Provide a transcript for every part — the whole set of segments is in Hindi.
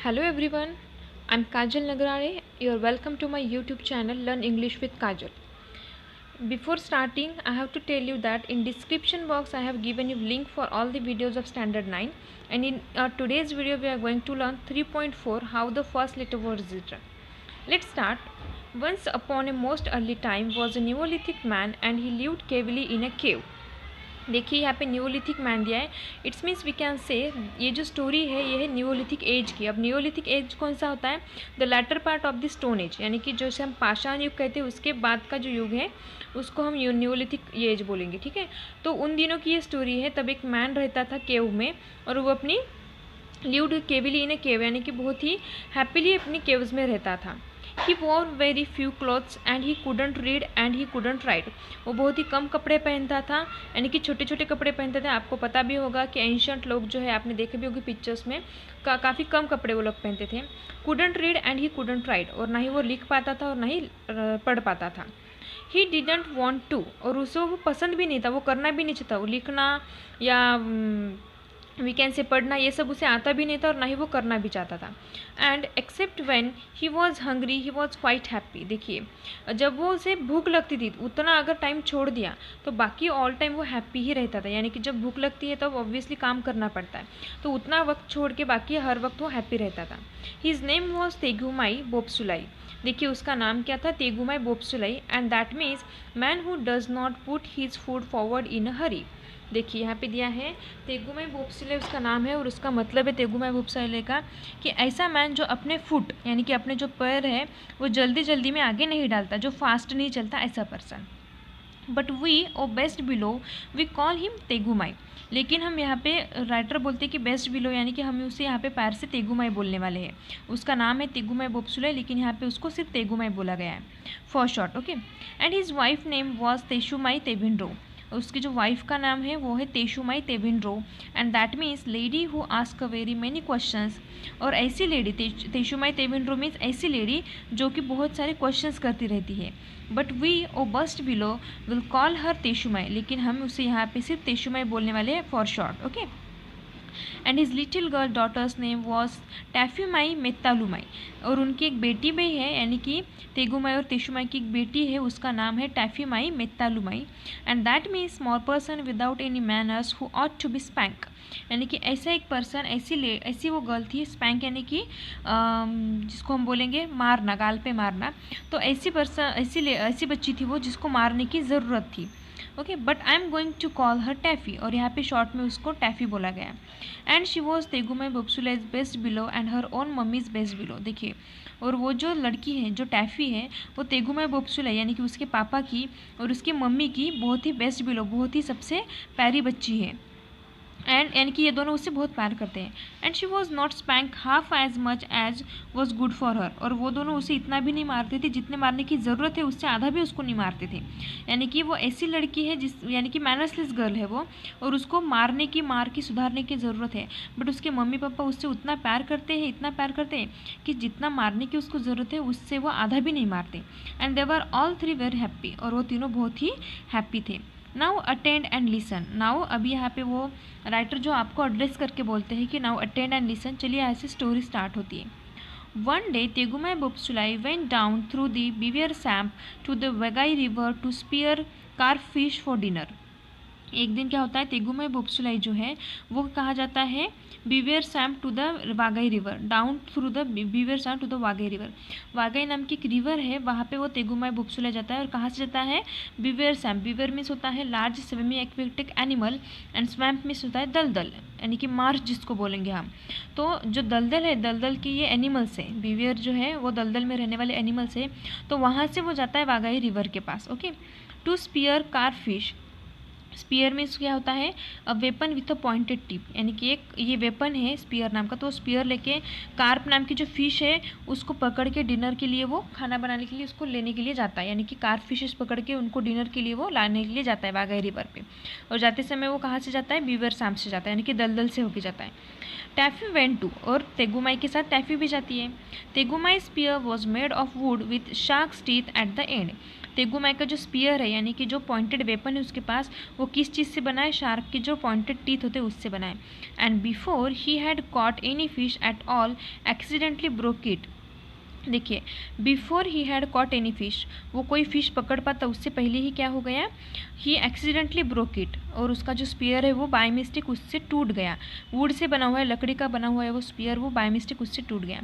Hello everyone, I'm Kajal Nagarare. You're welcome to my YouTube channel Learn English with Kajal. Before starting, I have to tell you that in description box I have given you link for all the videos of standard 9, and in today's video we are going to learn 3.4 how the first letter was written. Let's start. Once upon a most early time was a Neolithic man and he lived cavely in a cave. देखिए यहाँ पे न्यूलिथिक मैन दिया है. इट्स मीन्स वी कैन से ये जो स्टोरी है ये है न्यूलिथिक एज की. अब न्यूलिथिक एज कौन सा होता है? The latter part of the stone age, यानी कि जैसे हम पाषाण युग कहते हैं उसके बाद का जो युग है उसको हम न्यूलिथिक एज बोलेंगे. ठीक है, तो उन दिनों की ये स्टोरी है. तब एक मैन रहता था केव में और वो अपनी लिव्ड केवली इन ए केव, यानी कि बहुत ही हैप्पीली अपनी केव्स में रहता था. He wore very few clothes and he couldn't read and he couldn't write. वो बहुत ही कम कपड़े पहनता था, यानी कि छोटे छोटे कपड़े पहनते थे. आपको पता भी होगा कि एंशंट लोग जो है आपने देखे भी होगी पिक्चर्स में काफ़ी कम कपड़े वो लोग पहनते थे. Couldn't read and he couldn't right, और ना ही वो लिख पाता था और ना ही पढ़ पाता था. ही डिडंट वॉन्ट टू, और उसे वो पसंद भी नहीं था, वो करना भी नहीं चाहता. वो लिखना या वी कैन से पढ़ना ये सब उसे आता भी नहीं था और ना ही वो करना भी चाहता था. And except when he was hungry he was quite happy. देखिए जब वो उसे भूख लगती थी उतना अगर टाइम छोड़ दिया तो बाकी ऑल टाइम वो हैप्पी ही रहता था. यानी कि जब भूख लगती है तब ऑब्वियसली काम करना पड़ता है, तो उतना वक्त छोड़ के बाकी हर वक्त वो हैप्पी रहता था. His name was Tegumai Bopsulai. देखिए उसका नाम क्या था? Tegumai Bopsulai. And that means man who does not put his food forward in a hurry. देखिए यहाँ पे दिया है तेगुमाई बोपसुले उसका नाम है, और उसका मतलब है तेगुमाई बोपसुले का कि ऐसा मैन जो अपने फुट यानी कि अपने जो पैर है वो जल्दी जल्दी में आगे नहीं डालता, जो फास्ट नहीं चलता, ऐसा person. But we O best below we call him Tegumai. लेकिन हम यहाँ पे राइटर बोलते हैं कि बेस्ट बिलो, यानी कि हम उसे यहाँ पे पैर से तेगुमाई बोलने वाले हैं. उसका नाम है तेगुमाई बोपसुले, लेकिन यहाँ पे उसको सिर्फ तेगुमाई बोला गया है for short. Okay. And his wife name was Teshumai Tewindrow. उसकी जो वाइफ का नाम है वो है Teshumai Tewindrow. And that means lady who ask a very many questions. और ऐसी लेडी तेशुमाई तेबिनरो मीन्स ऐसी लेडी जो कि बहुत सारे क्वेश्चंस करती रहती है. But we O best below will call her Teshumai, लेकिन हम उसे यहाँ पे सिर्फ तेशुमाई बोलने वाले हैं for short. Okay. And his little girl daughter's name was Taffimai Metallumai. और उनकी एक बेटी भी है, यानी कि तेगुमाई और तेशुमाई की एक बेटी है, उसका नाम है Taffimai Metallumai. And that means small person without any manners who ought to be spank. यानी कि ऐसा एक पर्सन, ऐसी वो गर्ल थी. स्पैंक यानी कि जिसको हम बोलेंगे मारना, गाल पे मारना. तो ऐसी पर्सन ऐसी बच्ची थी वो जिसको मारने की ज़रूरत थी. Okay. But I am going to call her Taffy, और यहाँ पे शॉर्ट में उसको टैफ़ी बोला गया. And she was Tegumai Bopsulai's best beloved and her own mummy's best beloved. देखिए, और वो जो लड़की है जो टैफ़ी है वो तेगुमाई बोपसुले यानी कि उसके पापा की और उसकी मम्मी की बहुत ही बेस्ट बिलो, बहुत ही सबसे प्यारी बच्ची है. एंड यानी कि ये दोनों उससे बहुत प्यार करते हैं. And she was not spank half as much as was good for her. और वो दोनों उसे इतना भी नहीं मारते थे जितने मारने की ज़रूरत है, उससे आधा भी उसको नहीं मारते थे. यानी कि वो ऐसी लड़की है यानी कि मैनर्सलेस गर्ल है वो, और उसको मारने की सुधारने की ज़रूरत है. बट उसके मम्मी पापा उससे उतना प्यार करते हैं, इतना प्यार करते हैं कि जितना मारने की उसको ज़रूरत है उससे वो आधा भी नहीं मारते. And they were all three very happy, और वो तीनों बहुत ही हैप्पी थे. Now attend and listen. Now अभी यहाँ पे वो राइटर जो आपको एड्रेस करके बोलते हैं कि नाउ अटेंड एंड लिसन. चलिए ऐसे स्टोरी स्टार्ट होती है. One day Tegumai Bopsulai went down through the beaver swamp to the Wagai river to spear carp fish for dinner. एक दिन क्या होता है, तेगुमाई बोपसुलाई जो है वो कहा जाता है beaver swamp to the Wagai river, down through the beaver swamp to the Wagai river. Wagai नाम की एक रिवर है, वहाँ पे वो तेगुमाई बोपसुलाई जाता है. और कहाँ से जाता है? Beaver SAMP. बिवियर मीन्स होता है large swimming aquatic animal, and swamp means होता है दलदल, यानी कि मार्श जिसको बोलेंगे हम. तो जो दलदल है, दलदल की ये एनिमल्स है. बिवियर जो है वो दलदल में रहने वाले एनिमल्स है, तो वहाँ से वो जाता है वागई रिवर के पास. Okay. To spear carp fish. Spear means क्या होता है? A weapon with a pointed tip, यानी कि एक ये वेपन है स्पीयर नाम का. तो स्पीयर लेके कार्प नाम की जो फिश है उसको पकड़ के डिनर के लिए वो खाना बनाने के लिए उसको लेने के लिए जाता है. यानी कि कार्प फिशेस पकड़ के उनको डिनर के लिए वो लाने के लिए जाता है वागई रिवर पे. और जाते समय वो कहाँ से जाता है? बिवियर सैम्प से जाता है, यानी कि दलदल से होके जाता है. टैफ़ी वेंट टू, और तेगुमाई के साथ टैफ़ी भी जाती है. Tegumai spear was made of wood with shark's teeth at the end. Tegumai का जो स्पीयर है यानी कि जो पॉइंटेड वेपन है उसके पास, वो किस चीज़ से बना है? शार्क के जो पॉइंटेड टीथ होते हैं उससे बना है। And before he had caught any fish at all accidentally broke it. देखिए, before he had caught any fish, वो कोई फिश पकड़ पाता उससे पहले ही क्या हो गया? ही एक्सीडेंटली ब्रोक इट, और उसका जो स्पीयर है वो बाय मिस्टेक उससे टूट गया। वुड से बना हुआ है, लकड़ी का बना हुआ है वो स्पीयर, वो बाय मिस्टेक उससे टूट गया।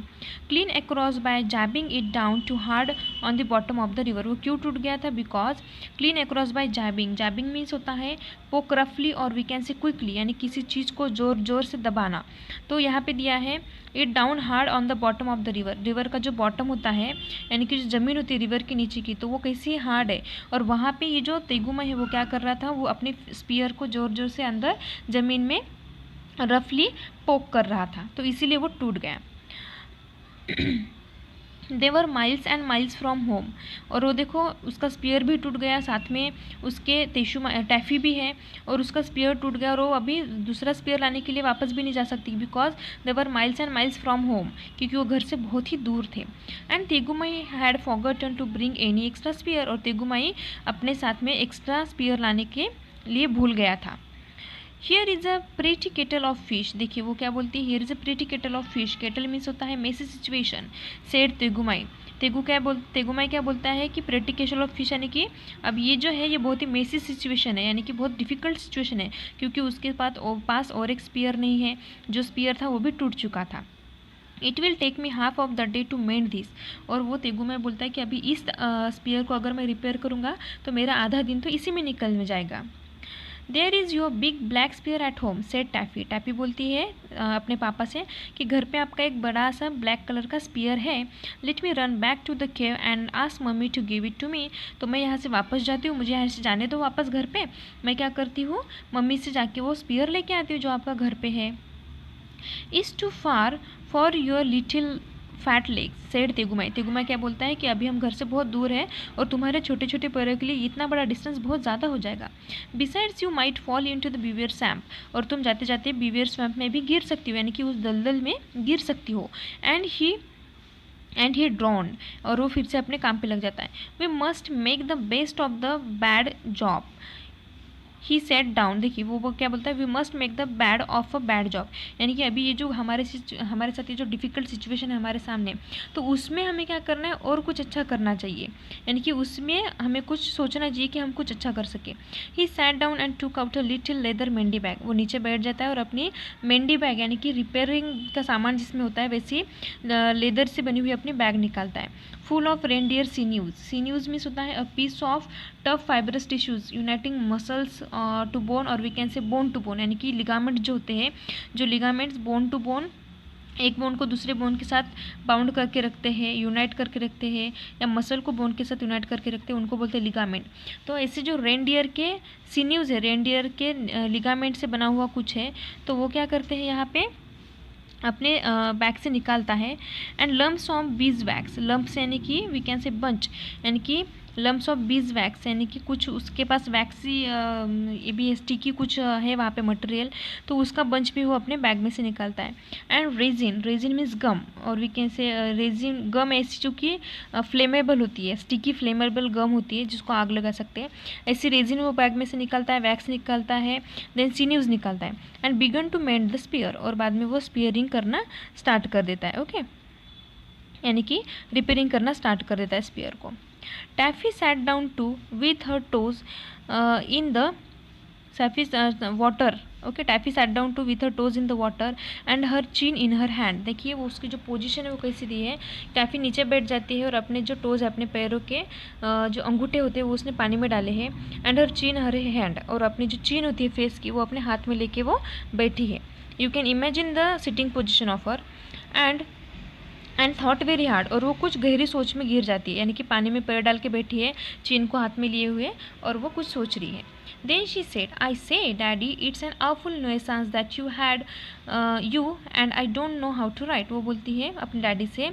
Clean across by jabbing it down too hard on the bottom of the river, वो क्यों टूट गया था? Because clean across by jabbing, jabbing means होता है पोक रफली और वी कैन से क्विकली, यानी किसी चीज़ को जोर जोर से दबाना। तो यहाँ पे दिया है it down hard on the bottom of the river, river का जो बॉटम होता है यानी कि जो ज़मीन होती है रिवर के नीचे की, तो वो कैसी हार्ड है, और वहाँ पे ये जो तेगुमाई है वो क्या कर रहा था? वो अपने स्पीयर को जोर जोर से अंदर ज़मीन में रफली पोक कर रहा था, तो इसीलिए वो टूट गया। They were miles and miles from home, और वो देखो उसका स्पीयर भी टूट गया, साथ में उसके टैफ़ी भी है, और उसका स्पीयर टूट गया और वो अभी दूसरा स्पीयर लाने के लिए वापस भी नहीं जा सकती, because they were miles and miles from home, क्योंकि वो घर से बहुत ही दूर थे। And Tegumai had forgotten to bring any extra spear, और तेगुमाई अपने साथ में एक्स्ट्रा स्पीयर लाने के लिए भूल गया था। Here is a pretty kettle of fish, देखिए वो क्या बोलती है? Here is a pretty kettle of fish, kettle means होता है Messi situation, said Tegumai. Tegumai क्या बोलता है कि प्रेटी केटल ऑफ फिश, यानी कि अब ये जो है ये बहुत ही मेसी सिचुएशन है, यानी कि बहुत डिफिकल्ट सिचुएशन है, क्योंकि उसके पास और एक स्पीयर नहीं है, जो स्पीयर था वो भी टूट चुका था। It will take me half of the day to mend this, और वो तेगुमाई बोलता है कि अभी इस स्पीयर को अगर मैं रिपेयर करूँगा तो मेरा आधा दिन तो इसी में निकल में जाएगा। There is your big black spear at home, said Taffy. Taffy बोलती है अपने पापा से कि घर पे आपका एक बड़ा सा ब्लैक कलर का स्पीयर है। Let me run back to the cave and ask mummy to give it to me, तो मैं यहाँ से वापस जाती हूँ, मुझे यहाँ से जाने दो वापस घर पे। मैं क्या करती हूँ, मम्मी से जाके वो स्पीयर लेके आती हूँ जो आपका घर पे है। Is too far for your little fat legs, said Tegumai. Tegumai क्या बोलता है कि अभी हम घर से बहुत दूर है और तुम्हारे छोटे छोटे पैरों के लिए इतना बड़ा डिस्टेंस बहुत ज़्यादा हो जाएगा। Besides you might fall into the beaver swamp, और तुम जाते जाते बीवियर स्वैम्प में भी गिर सकती हो, यानी कि उस दलदल में गिर सकती हो। एंड ही ड्रॉन, और वो फिर से अपने काम पे लग जाता है। We must make the best of the bad job, he set down. देखिए वो क्या बोलता है? We must make the bad of a bad job, यानी कि अभी ये जो हमारे साथ ये जो डिफ़िकल्ट सिचुएशन है हमारे सामने, तो उसमें हमें क्या करना है? और कुछ अच्छा करना चाहिए, यानी कि उसमें हमें कुछ सोचना चाहिए कि हम कुछ अच्छा कर सकें। ही सैट डाउन एंड टूक out a little leather Mendy bag, वो नीचे बैठ जाता है और अपनी मेंडी बैग यानी कि रिपेयरिंग का सामान जिसमें होता है वैसी लेदर से बनी हुई अपनी बैग निकालता है। Full of reindeer sinews, sinews means होता है a piece of tough fibrous tissues uniting muscles to bone, और we can say bone to bone, यानी कि लिगामेंट जो होते हैं, जो लिगामेंट्स बोन टू बोन एक बोन को दूसरे बोन के साथ बाउंड करके रखते हैं, यूनाइट करके रखते हैं, या मसल को बोन के साथ यूनाइट करके रखते हैं, उनको बोलते हैं लिगामेंट। तो ऐसे जो रेनडियर के सीन्यूज है, रेनडियर के लिगामेंट से बना हुआ कुछ है, तो वो क्या करते हैं यहाँ पे अपने बैग से निकालता है। And lumps of bees wax, lumps यानी कि वी कैन से बंच, यानी कि लम्प्स ऑफ बीज वैक्स यानी कि कुछ उसके पास वैक्सी ये भी स्टिकी कुछ है वहाँ पे मटेरियल, तो उसका बंच भी वो अपने बैग में से निकालता है। एंड रेजिन, रेजिन मीन्स गम, और वी कैन से रेजिन गम ऐसी जो कि फ्लेमेबल होती है, स्टिकी फ्लेमेबल गम होती है जिसको आग लगा सकते हैं, ऐसी रेजिन वो बैग में से निकालता है, वैक्स निकालता है, देन सीन्यूज निकालता है। And began to mend the spear, और बाद में वो स्पीयरिंग करना स्टार्ट कर देता है। ओके, यानी कि रिपेयरिंग करना स्टार्ट कर देता है स्पीयर को। Taffy sat down too with her toes in the surface water, okay. Taffy sat down too with her toes in the water and her chin in her hand. देखिए वो उसकी जो पोजीशन है वो कैसी दी है, टैफ़ी नीचे बैठ जाती है और अपने जो टोज है अपने पैरों के जो अंगूठे होते हैं वो उसने पानी में डाले हैं, and her chin her hand, और अपनी जो चिन होती है फेस की वो अपने हाथ में लेके वो बैठी है। You can imagine the sitting position of her and thought very hard, और वो कुछ गहरी सोच में गिर जाती है, यानी कि पानी में पैर डाल के बैठी है चीन को हाथ में लिए हुए और वो कुछ सोच रही है। Then she said, I say daddy it's an awful nuisance that you had you and I don't know how to write. वो बोलती है अपने डैडी से,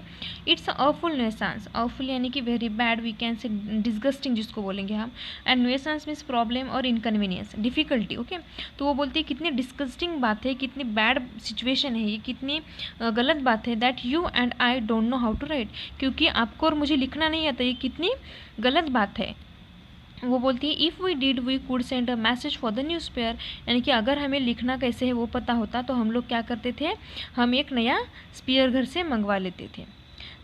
it's a awful nuisance, awful यानी कि very bad, we can say disgusting जिसको बोलेंगे हम, एंड nuisance मीन्स प्रॉब्लम और इनकन्वीनियंस, डिफ़िकल्टी। ओके, तो वो बोलती है कितनी डिस्गस्टिंग बात है, कितनी बैड सिचुएशन है ये, कितनी गलत बात है, that you and I don't know how to write, क्योंकि आपको और मुझे लिखना नहीं आता, ये कितनी गलत बात है। वो बोलती है if we did we could send a message for the new spear, यानी कि अगर हमें लिखना कैसे है वो पता होता तो हम लोग क्या करते थे, हम एक नया स्पेयर घर से मंगवा लेते थे।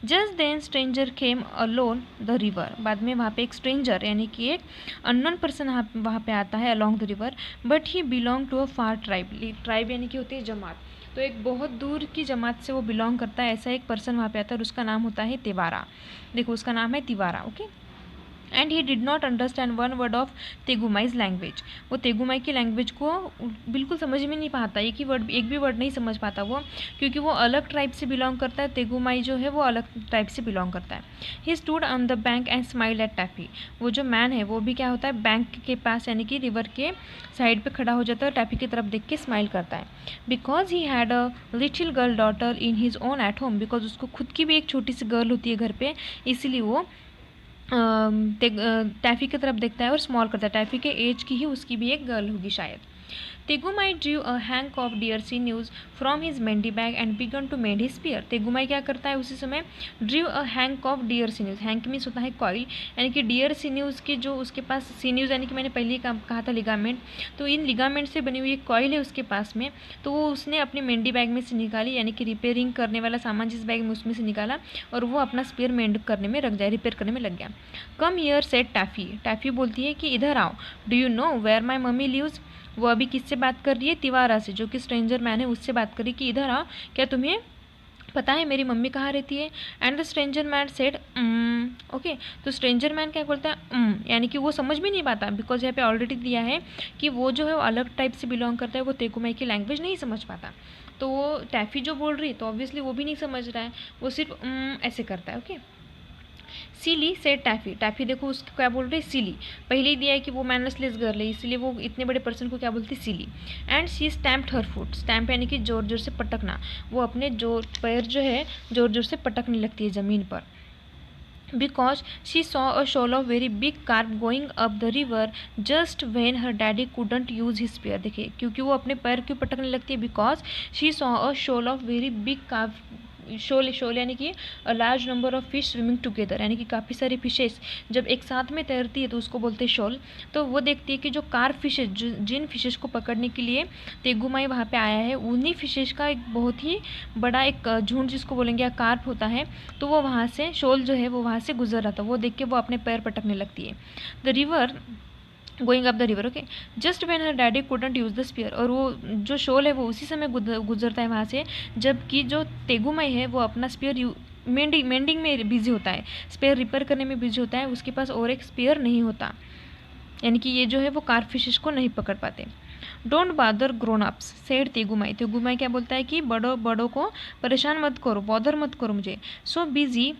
Just then stranger came along the river, बाद में वहाँ पे एक स्ट्रेंजर यानी कि एक अननोन पर्सन वहाँ पे आता है along the river, but he belong to a far tribe, tribe यानी कि होती है जमात, तो एक बहुत दूर की जमात से वो बिलोंग करता है, ऐसा एक पर्सन वहाँ पे आता है और उसका नाम होता है तिवारा। देखो उसका नाम है Tewara, okay. And he did not understand one word of Tegumai's language, वो तेगुमाई की लैंग्वेज को बिल्कुल समझ में नहीं पाता, एक भी वर्ड नहीं समझ पाता वो, क्योंकि वो अलग ट्राइब से बिलोंग करता है, तेगुमाई जो है वो अलग ट्राइब से बिलोंग करता है। He stood on the bank and smile at Taffy, वो जो मैन है वो भी क्या होता है, बैंक के पास यानी कि रिवर के साइड पे खड़ा हो जाता है और टैफी की तरफ देख के स्माइल करता है। Because he had a little girl daughter in his own at home, because उसको खुद की भी एक छोटी सी गर्ल होती है घर पे, इसीलिए वो टैफ़ी की तरफ देखता है और स्मॉल करता है, टैफ़ी के एज की ही उसकी भी एक गर्ल होगी शायद। Tegumai drew a hank of deer sinews from his mending bag and began to mend his spear, Tegumai क्या करता है उसी समय, drew a hank of deer sinews, hank means होता है कॉइल, यानी कि डियर सी न्यूज़ के जो उसके पास सी न्यूज़ यानी कि मैंने पहले ही कहा था लिगामेंट, तो इन लिगामेंट से बनी हुई एक कॉइल है उसके पास में, तो वो उसने अपनी मेंडी बैग में से निकाली, यानी कि रिपेयरिंग करने वाला सामान जिस बैग में उसमें से निकाला और वो अपना स्पेयर मेंड करने में रिपेयर करने में लग गया। Come here said Taffy, Taffy बोलती है कि इधर आओ, do you know where my mummy lives, वो अभी किससे बात कर रही है, तिवारा से, जो कि स्ट्रेंजर मैन है उससे बात कर रही है कि इधर आओ, क्या तुम्हें पता है मेरी मम्मी कहाँ रहती है। And the stranger man said okay, तो स्ट्रेंजर मैन क्या बोलता है यानी कि वो समझ भी नहीं पाता, बिकॉज यहाँ पे ऑलरेडी दिया है कि वो जो है वो अलग टाइप से बिलोंग करता है, वो तेगुमाई की लैंग्वेज नहीं समझ पाता, तो वो टैफ़ी जो बोल रही है तो ऑब्वियसली वो भी नहीं समझ रहा है, वो सिर्फ ऐसे करता है, ओके। सिली से टैफ़ी, टैफ़ी देखो उसको क्या बोल रही है, सिली, पहले ही दिया है कि वो मैनसलेस गर्ल है, इसलिए वो इतने बड़े पर्सन को क्या बोलती है, silly. And she stamped her foot, stamp यानी कि जोर जोर से पटकना, वो अपने पैर जो है जोर जोर से पटकने लगती है ज़मीन पर। Because she saw a shoal of very big carp going up the river just when her daddy couldn't use his spear, देखिए क्योंकि वो अपने पैर क्यों पटकने लगती है, because she saw a shoal of very big carp, shoal यानी कि a large number of fish swimming together, यानी कि काफ़ी सारी फिशेस जब एक साथ में तैरती है तो उसको बोलते हैं शोल, तो वो देखती है कि जो कार्प फिशेज जिन फिशेस को पकड़ने के लिए तेगुमाई वहाँ पे आया है उन्हीं फिशेस का एक बहुत ही बड़ा एक झुंड जिसको बोलेंगे या कार्प होता है, तो वो वहाँ से शोल जो है वो वहाँ से गुजर रहा था, वो देख के वो अपने पैर पटकने लगती है। The river going up the river, okay, just when her daddy couldn't use the spear, और वो जो शोल है वो उसी समय गुजरता है वहाँ से जबकि जो तेगुमाई है वो अपना स्पीयर मेंडिंग में बिजी होता है, स्पेयर रिपेयर करने में बिजी होता है, उसके पास और एक स्पेयर नहीं होता, यानी कि ये जो है वो कार्प फिशेस को नहीं पकड़ पाते। डोंट बादर grown ups said Tegumai, Tegumai क्या बोलता है कि बड़ों को परेशान मत करो, बॉदर मत करो मुझे, so busy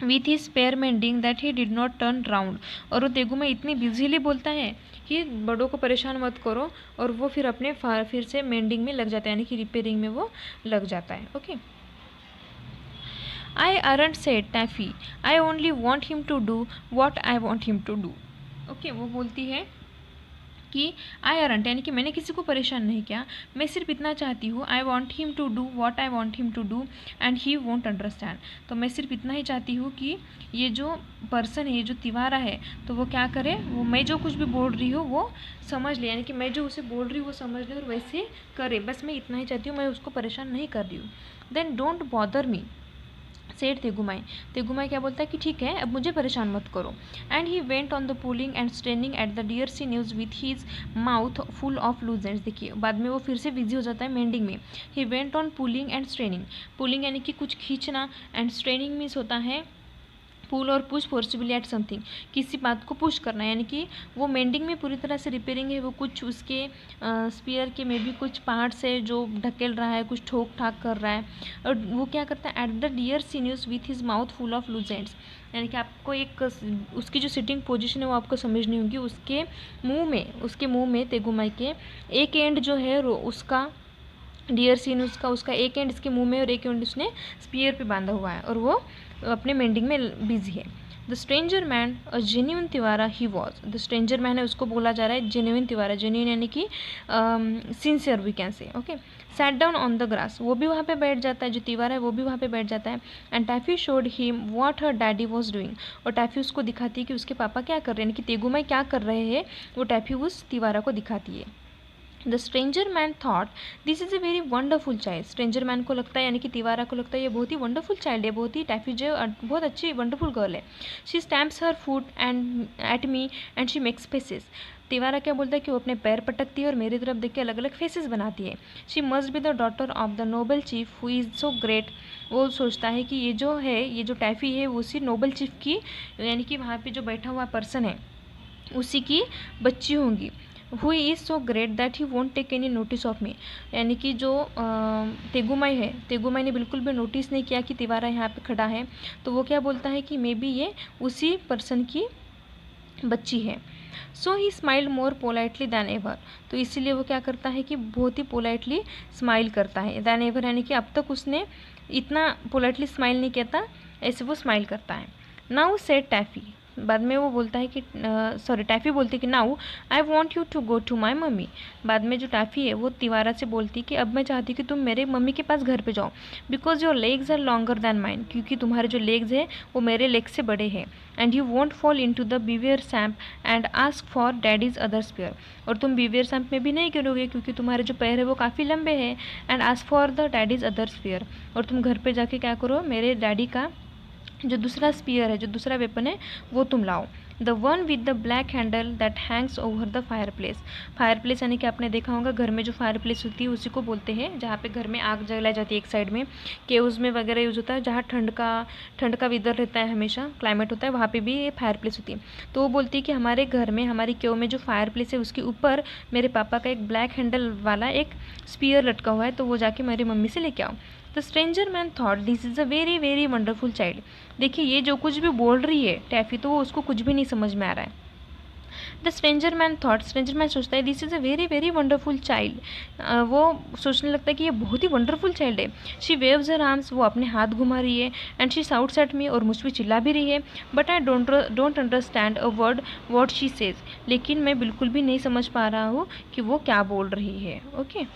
with he spear mending that he did not turn round, और वो तेगुमाई इतनी बिजीली बोलता है कि बड़ों को परेशान मत करो और वो फिर अपने फिर से मेंडिंग में लग जाता है, यानी कि रिपेयरिंग में वो लग जाता है, okay. I aren't said Taffy, I only want him to do what I want him to do, okay, वो बोलती है कि आई अरंट यानी कि मैंने किसी को परेशान नहीं किया, मैं सिर्फ इतना चाहती हूँ, I want him to do what I want him to do and he won't understand, तो मैं सिर्फ इतना ही चाहती हूँ कि ये जो पर्सन है, ये जो तिवारा है, तो वो क्या करे, वो मैं जो कुछ भी बोल रही हूँ वो समझ ले, यानी कि मैं जो उसे बोल रही हूँ वो समझ ले और वैसे करे, बस मैं इतना ही चाहती हूँ, मैं उसको परेशान नहीं कर रही हूँ। Then don't bother me said Tegumai, Tegumai क्या बोलता है कि ठीक है अब मुझे परेशान मत करो। And he went on the pulling and straining at the deer sinews with his mouth full of loose ends, देखिए बाद में वो फिर से बिजी हो जाता है मेंडिंग में। He went on pulling and straining, pulling यानी कि कुछ खींचना एंड स्ट्रेनिंग मीन्स होता है पुल और पुश फोर्सिबली एट समथिंग, किसी बात को पुश करना, यानी कि वो मेंडिंग में पूरी तरह से रिपेयरिंग है, वो कुछ उसके स्पीयर के में भी कुछ पार्ट्स है जो ढकेल रहा है, कुछ ठोक ठाक कर रहा है, और वो क्या करता है at the deer sinews with his mouth full of loose ends, यानी कि आपको एक उसकी जो सिटिंग पोजीशन है वो आपको समझनी होगी, उसके मुंह में तेगुमाई के एक एंड जो है उसका डियर सीन उसका एक एंड इसके मुंह में और एक एंड उसने स्पीयर पे बांधा हुआ है और वो अपने मेंडिंग में बिजी है। The stranger man a genuine Tewara he was, the stranger man है उसको बोला जा रहा है जेन्यून तिवारा, जेन्यून यानी कि sincere we can say, okay. Sat down on the grass, वो भी वहाँ पे बैठ जाता है, जो तिवारा है वो भी वहाँ पे बैठ जाता है। And Taffy showed him what her daddy was doing, और टैफी उसको दिखाती है कि उसके पापा क्या कर रहे हैं, यानी कि तेगुमाई क्या कर रहे हैं, वो टैफी उस तिवारा को दिखाती है। The stranger man thought this is a very wonderful child, stranger man को लगता है, यानी कि तिवारा को लगता है ये बहुत ही वंडरफुल चाइल्ड है, बहुत ही टैफी जो बहुत अच्छी वंडरफुल गर्ल है। She stamps her foot and at me and she makes faces, Tewara क्या बोलता है कि वो अपने पैर पटकती है और मेरी तरफ देख के अलग अलग फेसेस बनाती है। She must be the daughter of the noble chief who is so great, वो सोचता है कि ये जो है, ये जो टैफी है वो उसी नोबल चीफ की, यानी कि वहाँ पे जो बैठा हुआ पर्सन है उसी की बच्ची होंगी। Who is so great that he won't take any notice of me, यानी कि जो तेगुमाई है, तेगुमाई ने बिल्कुल भी नोटिस नहीं किया कि तिवारा यहाँ पे खड़ा है, तो वो क्या बोलता है कि मे बी ये उसी पर्सन की बच्ची है। So he smiled more politely than ever, तो इसीलिए वो क्या करता है कि बहुत ही पोलाइटली स्माइल करता है, दैन एवर यानी कि अब तक उसने इतना पोलाइटली स्माइल नहीं किया था, ऐसे वो स्माइल करता है। नाउ सेड टैफी, बाद में वो बोलता है कि टैफी बोलती है कि now I want you to go to my mummy, बाद में जो टैफी है वो तिवारा से बोलती है कि अब मैं चाहती कि तुम मेरे मम्मी के पास घर पे जाओ, because your legs are longer than mine, क्योंकि तुम्हारे जो लेग्स हैं वो मेरे लेग्स से बड़े हैं। And you won't fall into the beaver swamp and ask for daddy's other spear, और तुम बीवियर सैम्प में भी नहीं गिरोगे क्योंकि तुम्हारे जो पैर है वो काफ़ी लंबे हैं। And ask for the daddy's other spear, और तुम घर पे जाके क्या करो, मेरे डैडी का जो दूसरा स्पीयर है, जो दूसरा वेपन है वो तुम लाओ। The one with the black handle that Hanks over the fire place, fire place यानी कि आपने देखा होगा घर में जो फायर प्लेस होती है उसी को बोलते हैं, जहाँ पे घर में आग जलाई जाती है एक साइड में, केव्स में वगैरह यूज़ होता है, जहाँ ठंड का वेदर रहता है, हमेशा क्लाइमेट होता है, वहाँ पे भी ये फायर प्लेस होती है। तो वो बोलती है कि हमारे घर में, हमारी केव में जो फायर प्लेस है उसके ऊपर मेरे पापा का एक ब्लैक हैंडल वाला एक स्पीयर लटका हुआ है, तो वो जाके मेरी मम्मी से लेके आओ। The stranger man thought this is a very very wonderful child, देखिए ये जो कुछ भी बोल रही है टैफी, तो वो उसको कुछ भी नहीं समझ में आ रहा है। The stranger man thought, stranger man सोचता है this is a very very wonderful child, वो सोचने लगता है कि ये बहुत ही वंडरफुल चाइल्ड है। शी वेव्स हर आर्म्स, वो अपने हाथ घुमा रही है, and she shouts at me, और मुझ पर चिल्ला भी रही है। But I don't understand a word what she says, लेकिन मैं बिल्कुल भी नहीं समझ पा रहा हूँ कि वो क्या बोल रही है। Okay,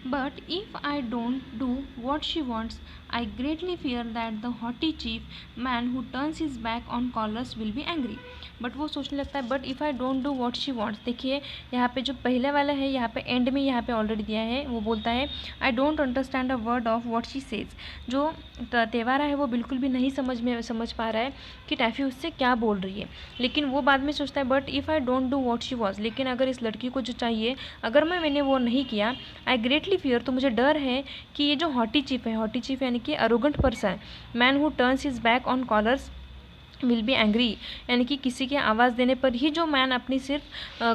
but if I don't do what she wants, I greatly fear that the haughty chief man who turns his back on callers will be angry. But वो सोचने लगता है but if I don't do what she wants, देखिए यहाँ पे जो पहले वाला है, यहाँ पे एंड में यहाँ पे ऑलरेडी दिया है, वो बोलता है I don't understand a word of what she says, जो तेवारा है वो बिल्कुल भी नहीं समझ पा रहा है कि टैफी उससे क्या बोल रही है, लेकिन वो बाद में सोचता है but if I don't do what she was, लेकिन अगर इस लड़की को जो चाहिए अगर मैंने वो नहीं किया, आई ग्रेटली फियर, तो मुझे डर है कि ये जो हॉटी चीफ है, हॉटी चीफ यानी कि arrogant person, man who turns his back on callers will be angry, यानी कि किसी के आवाज़ देने पर ही जो मैन अपनी सिर्फ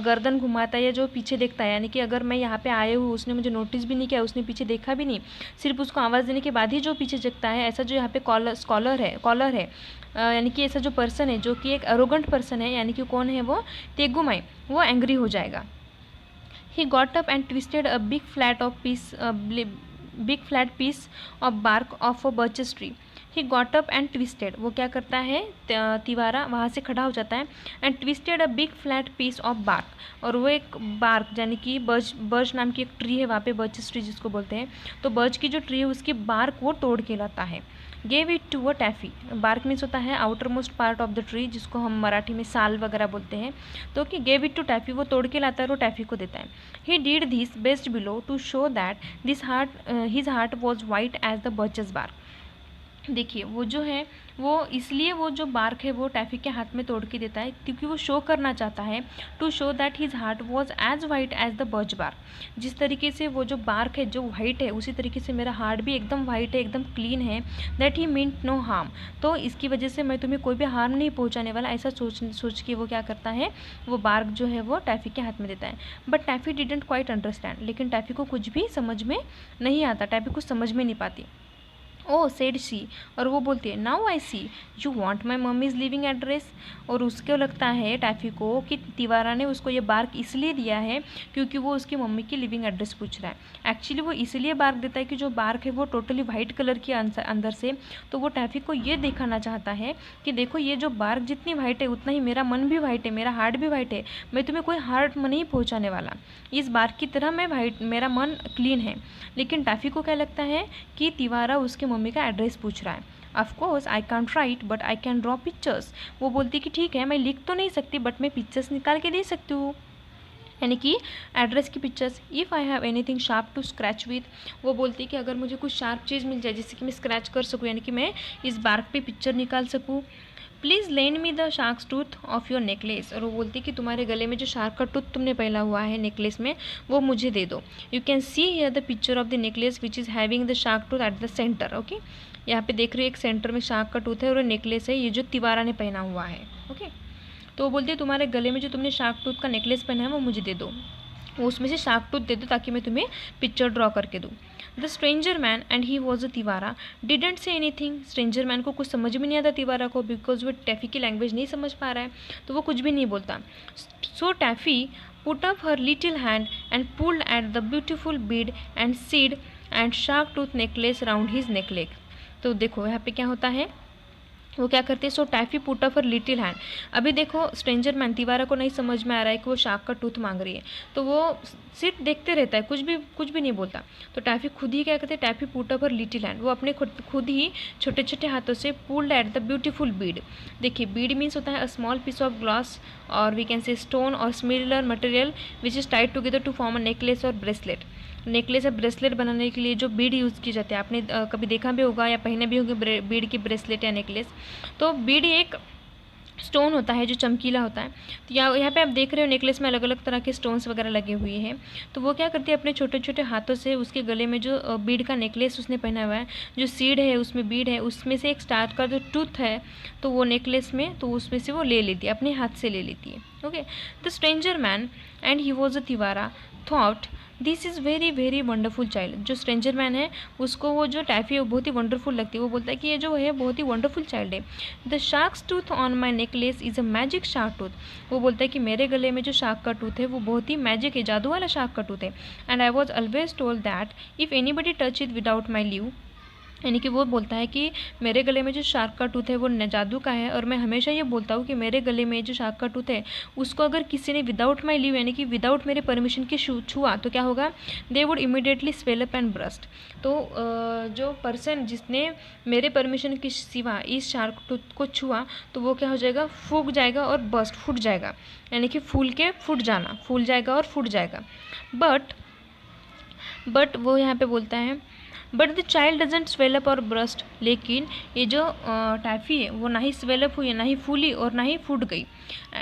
गर्दन घुमाता है या जो पीछे देखता है, यानी कि अगर मैं यहाँ पे आए हूँ, उसने मुझे नोटिस भी नहीं किया, उसने पीछे देखा भी नहीं, सिर्फ उसको आवाज़ देने के बाद ही जो पीछे देखता है, ऐसा जो यहाँ पे कॉलर है, यानी कि ऐसा जो पर्सन है जो कि एक अरोगेंट पर्सन है, यानी कि कौन है वो, तेगुमाई, वो एंग्री हो जाएगा। He got up and twisted a big flat piece of bark of a birch tree. He got up and twisted, वो क्या करता है, तिवारा वहाँ से खड़ा हो जाता है, and twisted a big flat piece of bark, और वो एक बार्क यानी कि बर्च नाम की एक ट्री है वहाँ पे, बर्च ट्री जिसको बोलते हैं, तो बर्च की जो ट्री है उसकी बार्क वो तोड़ के लाता है। Gave it to a Taffy, bark means होता है outermost part of the tree, जिसको हम मराठी में साल वगैरह बोलते हैं, तो कि गेव इट टू टैफी, वो तोड़ के लाता है और वो टैफी को देता है। He did this best below to show that his heart was white as the birches bark, देखिए वो जो है वो इसलिए वो जो बार्क है वो टैफी के हाथ में तोड़ के देता है क्योंकि वो शो करना चाहता है, to show that his heart was as white as the birch bark, जिस तरीके से वो जो बार्क है जो वाइट है उसी तरीके से मेरा हार्ट भी एकदम वाइट है, एकदम क्लीन है। That he meant no harm, तो इसकी वजह से मैं तुम्हें कोई भी हार्म नहीं पहुँचाने वाला, ऐसा सोच के वो क्या करता है, वो बार्क जो है वो टैफी के हाथ में देता है। बट टैफी डिडंट क्वाइट अंडरस्टैंड, लेकिन टैफी को कुछ भी समझ में नहीं आता, टैफी कुछ समझ में नहीं पाती। ओ सेड शी, और वो बोलती है now I see you want my mummy's living address. और उसको लगता है टैफ़ी को कि तिवारा ने उसको ये बार्क इसलिए दिया है क्योंकि वो उसकी मम्मी की लिविंग एड्रेस पूछ रहा है। एक्चुअली वो इसलिए बार्क देता है कि जो बार्क है वो टोटली वाइट कलर की अंदर से, तो वो टैफ़ी को ये दिखाना चाहता है कि देखो ये जो बार्क जितनी वाइट है उतना ही मेरा मन भी वाइट है, मेरा हार्ट भी वाइट है, मैं तुम्हें कोई हार्ट में नहीं पहुँचाने वाला, इस बार्क की तरह मैं वाइट, मेरा मन क्लीन है। लेकिन टैफ़ी को क्या लगता है कि तिवारा उसके मम्मी का एड्रेस पूछ रहा है। Of course I can't right but I can draw pictures. वो बोलती कि ठीक है मैं लिख तो नहीं सकती बट मैं पिक्चर्स निकाल के दे सकती हूँ, यानी कि एड्रेस की pictures. If I have anything sharp to scratch with, वो बोलती है कि अगर मुझे कुछ शार्प चीज़ मिल जाए जिससे कि मैं स्क्रैच कर सकूँ, यानी कि मैं इस बार्क पे पिक्चर निकाल सकूँ। Please lend me the sharks tooth of your necklace, और वो बोलती है कि तुम्हारे गले में जो शार्क का टूथ तुमने पहना हुआ है नेकलेस में वो मुझे दे दो। You can see here the picture of the necklace which is having the shark tooth at the centre. Okay, यहाँ पे देख रही हो एक सेंटर में शार्क का टूथ है और नेकलेस है ये जो तिवारा ने पहना हुआ है। ओके, तो वो बोलती है तुम्हारे गले में जो तुमने शार्क टूथ का नेकलेस पहना है वो मुझे दे दो, वो उसमें से शार्क टूथ दे दो ताकि मैं तुम्हें पिक्चर ड्रॉ करके दूँ। The stranger man and he was a Tewara didn't say anything. Stranger man को कुछ समझ में नहीं आता तिवारा को, बिकॉज वो टैफ़ी की लैंग्वेज नहीं समझ पा रहा है, तो वो कुछ भी नहीं बोलता। So Taffy put up her little hand and pulled at the beautiful bead and seed and shark tooth necklace round his necklace. तो देखो यहाँ पे क्या होता है, वो क्या करते हैं, so Taffy put up her little hand. अभी देखो स्ट्रेंजर मैन तिवारा को नहीं समझ में आ रहा है कि वो शार्क का टूथ मांग रही है, तो वो सिर्फ देखते रहता है, कुछ भी नहीं बोलता। तो टैफ़ी खुद ही क्या करते हैं, Taffy put up her little hand, वो अपने खुद ही छोटे छोटे हाथों से pulled at the beautiful bead. देखिए बीड मीन्स होता है a small piece of glass और वी कैन से स्टोन और similar material which is tied together to form a necklace और ब्रेसलेट। नेकलेस या ब्रेसलेट बनाने के लिए जो बीड यूज़ की जाती है, आपने कभी देखा भी होगा या पहने भी होंगे बीड की ब्रेसलेट या नेकलेस। तो बीड एक स्टोन होता है जो चमकीला होता है। तो यहाँ पे आप देख रहे हो नेकलेस में अलग अलग तरह के स्टोन्स वगैरह लगे हुए हैं। तो वो क्या करती है अपने छोटे छोटे हाथों से उसके गले में जो बीड का नेकलेस उसने पहना हुआ है, जो सीड है उसमें बीड है, उसमें से एक स्टार का जो टूथ है तो वो नेकलेस में, तो उसमें से वो ले लेती है, अपने हाथ से ले लेती है। Okay, the stranger man and he was a Tewara thought this is very very wonderful child. जो स्ट्रेंजर मैन है उसको वो जो टैफ़ी है वो बहुत ही वंडरफुल लगती है, वो बोलता है कि ये जो है बहुत ही वंडरफुल चाइल्ड है। The sharks tooth on my necklace is a magic shark tooth. वो बोलता है कि मेरे गले में जो शार्क का टूथ है वो बहुत ही मैजिक है, जादू वाला शार्क का टूथ है। And I was always told that if anybody touch it without my leave, यानी कि वो बोलता है कि मेरे गले में जो शार्क का टूथ है वो जादू का है, और मैं हमेशा ये बोलता हूँ कि मेरे गले में जो शार्क का टूथ है उसको अगर किसी ने विदाउट माई लीव यानी कि विदाउट मेरे परमिशन के छुआ तो क्या होगा, they would immediately swell up and burst. तो जो पर्सन जिसने मेरे परमिशन के सिवा इस शार्क टूथ को छुआ तो वो क्या हो जाएगा, फूक जाएगा और बस्ट फूट जाएगा, यानी कि फूल के फूट जाना, फूल जाएगा और फूट जाएगा। बट वो यहाँ पे बोलता है but the child doesn't swell up और ब्रस्ट। लेकिन ये जो टैफ़ी है वो ना ही स्वेल अप हुई, ना ही फूली और ना ही फूट गई,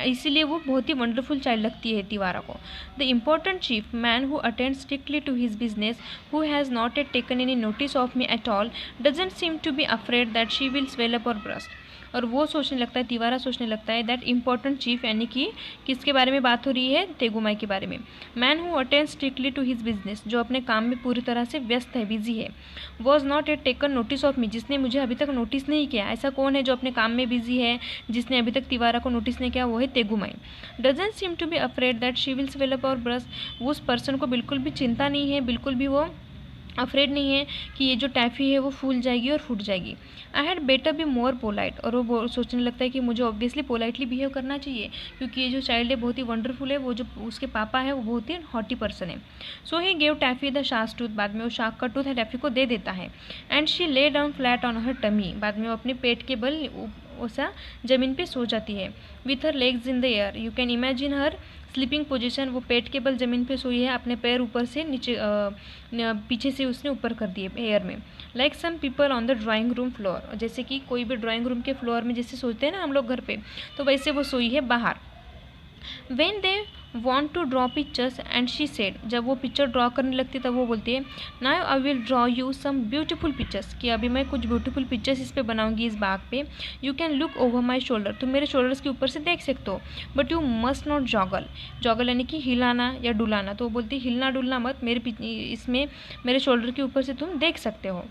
इसीलिए वो बहुत ही वंडरफुल चाइल्ड लगती है तिवारा को। The important chief man who attend strictly to his business who has not at taken any notice of me at all doesn't seem to be afraid that she will swell up और ब्रस्ट। और वो सोचने लगता है, तिवारा सोचने लगता है दैट इम्पॉर्टेंट चीफ, यानी कि किसके बारे में बात हो रही है, तेगुमाई के बारे में। Man who attend strictly to his business, जो अपने काम में पूरी तरह से व्यस्त है, बिजी है। Was not at taken notice of मी, जिसने मुझे अभी तक नोटिस नहीं किया। ऐसा कौन है जो अपने काम में बिजी है जिसने अभी तक तिवारा को नोटिस नहीं किया, वो है Tegumai. Doesn't seem to be afraid that she will swell up और ब्रस्ट, उस पर्सन को बिल्कुल भी चिंता नहीं है, बिल्कुल भी वो अफ्रेड नहीं है कि ये जो टैफ़ी है वो फूल जाएगी और फूट जाएगी। I had better be more polite, और वो सोचने लगता है कि मुझे ऑब्वियसली पोलाइटली बिहेव करना चाहिए क्योंकि ये जो चाइल्ड है बहुत ही वंडरफुल है, वो जो उसके पापा है वो बहुत ही हॉटी पर्सन है। So he gave Taffy the shark tooth, बाद में वो शार्क का टूथ है टैफ़ी को दे देता है। And she lay down flat on her tummy, बाद में वो अपने पेट के बल वैसा ज़मीन पे सो जाती है। With her legs in the air, you can imagine her sleeping position, वो पेट के बल ज़मीन पे सोई है, अपने पैर ऊपर से नीचे पीछे से उसने ऊपर कर दिए एयर में। Like some people on the drawing room floor, जैसे कि कोई भी ड्राइंग रूम के फ्लोर में जैसे सोते हैं ना हम लोग घर पे, तो वैसे वो सोई है बाहर। When they want to draw pictures and she said, जब वो पिक्चर ड्रॉ करने लगती है तब वो बोलती है now I will draw you some beautiful pictures, कि अभी मैं कुछ ब्यूटीफुल पिक्चर्स इस पे बनाऊंगी इस बाग पे। You can look over my shoulder, तुम मेरे शोल्डर्स के ऊपर से देख सकते हो, but you must not juggle, juggle यानी कि हिलाना या डुलाना। तो वो बोलती है हिलना डुलना मत, मेरे इसमें मेरे शोल्डर के ऊपर से तुम देख सकते हो।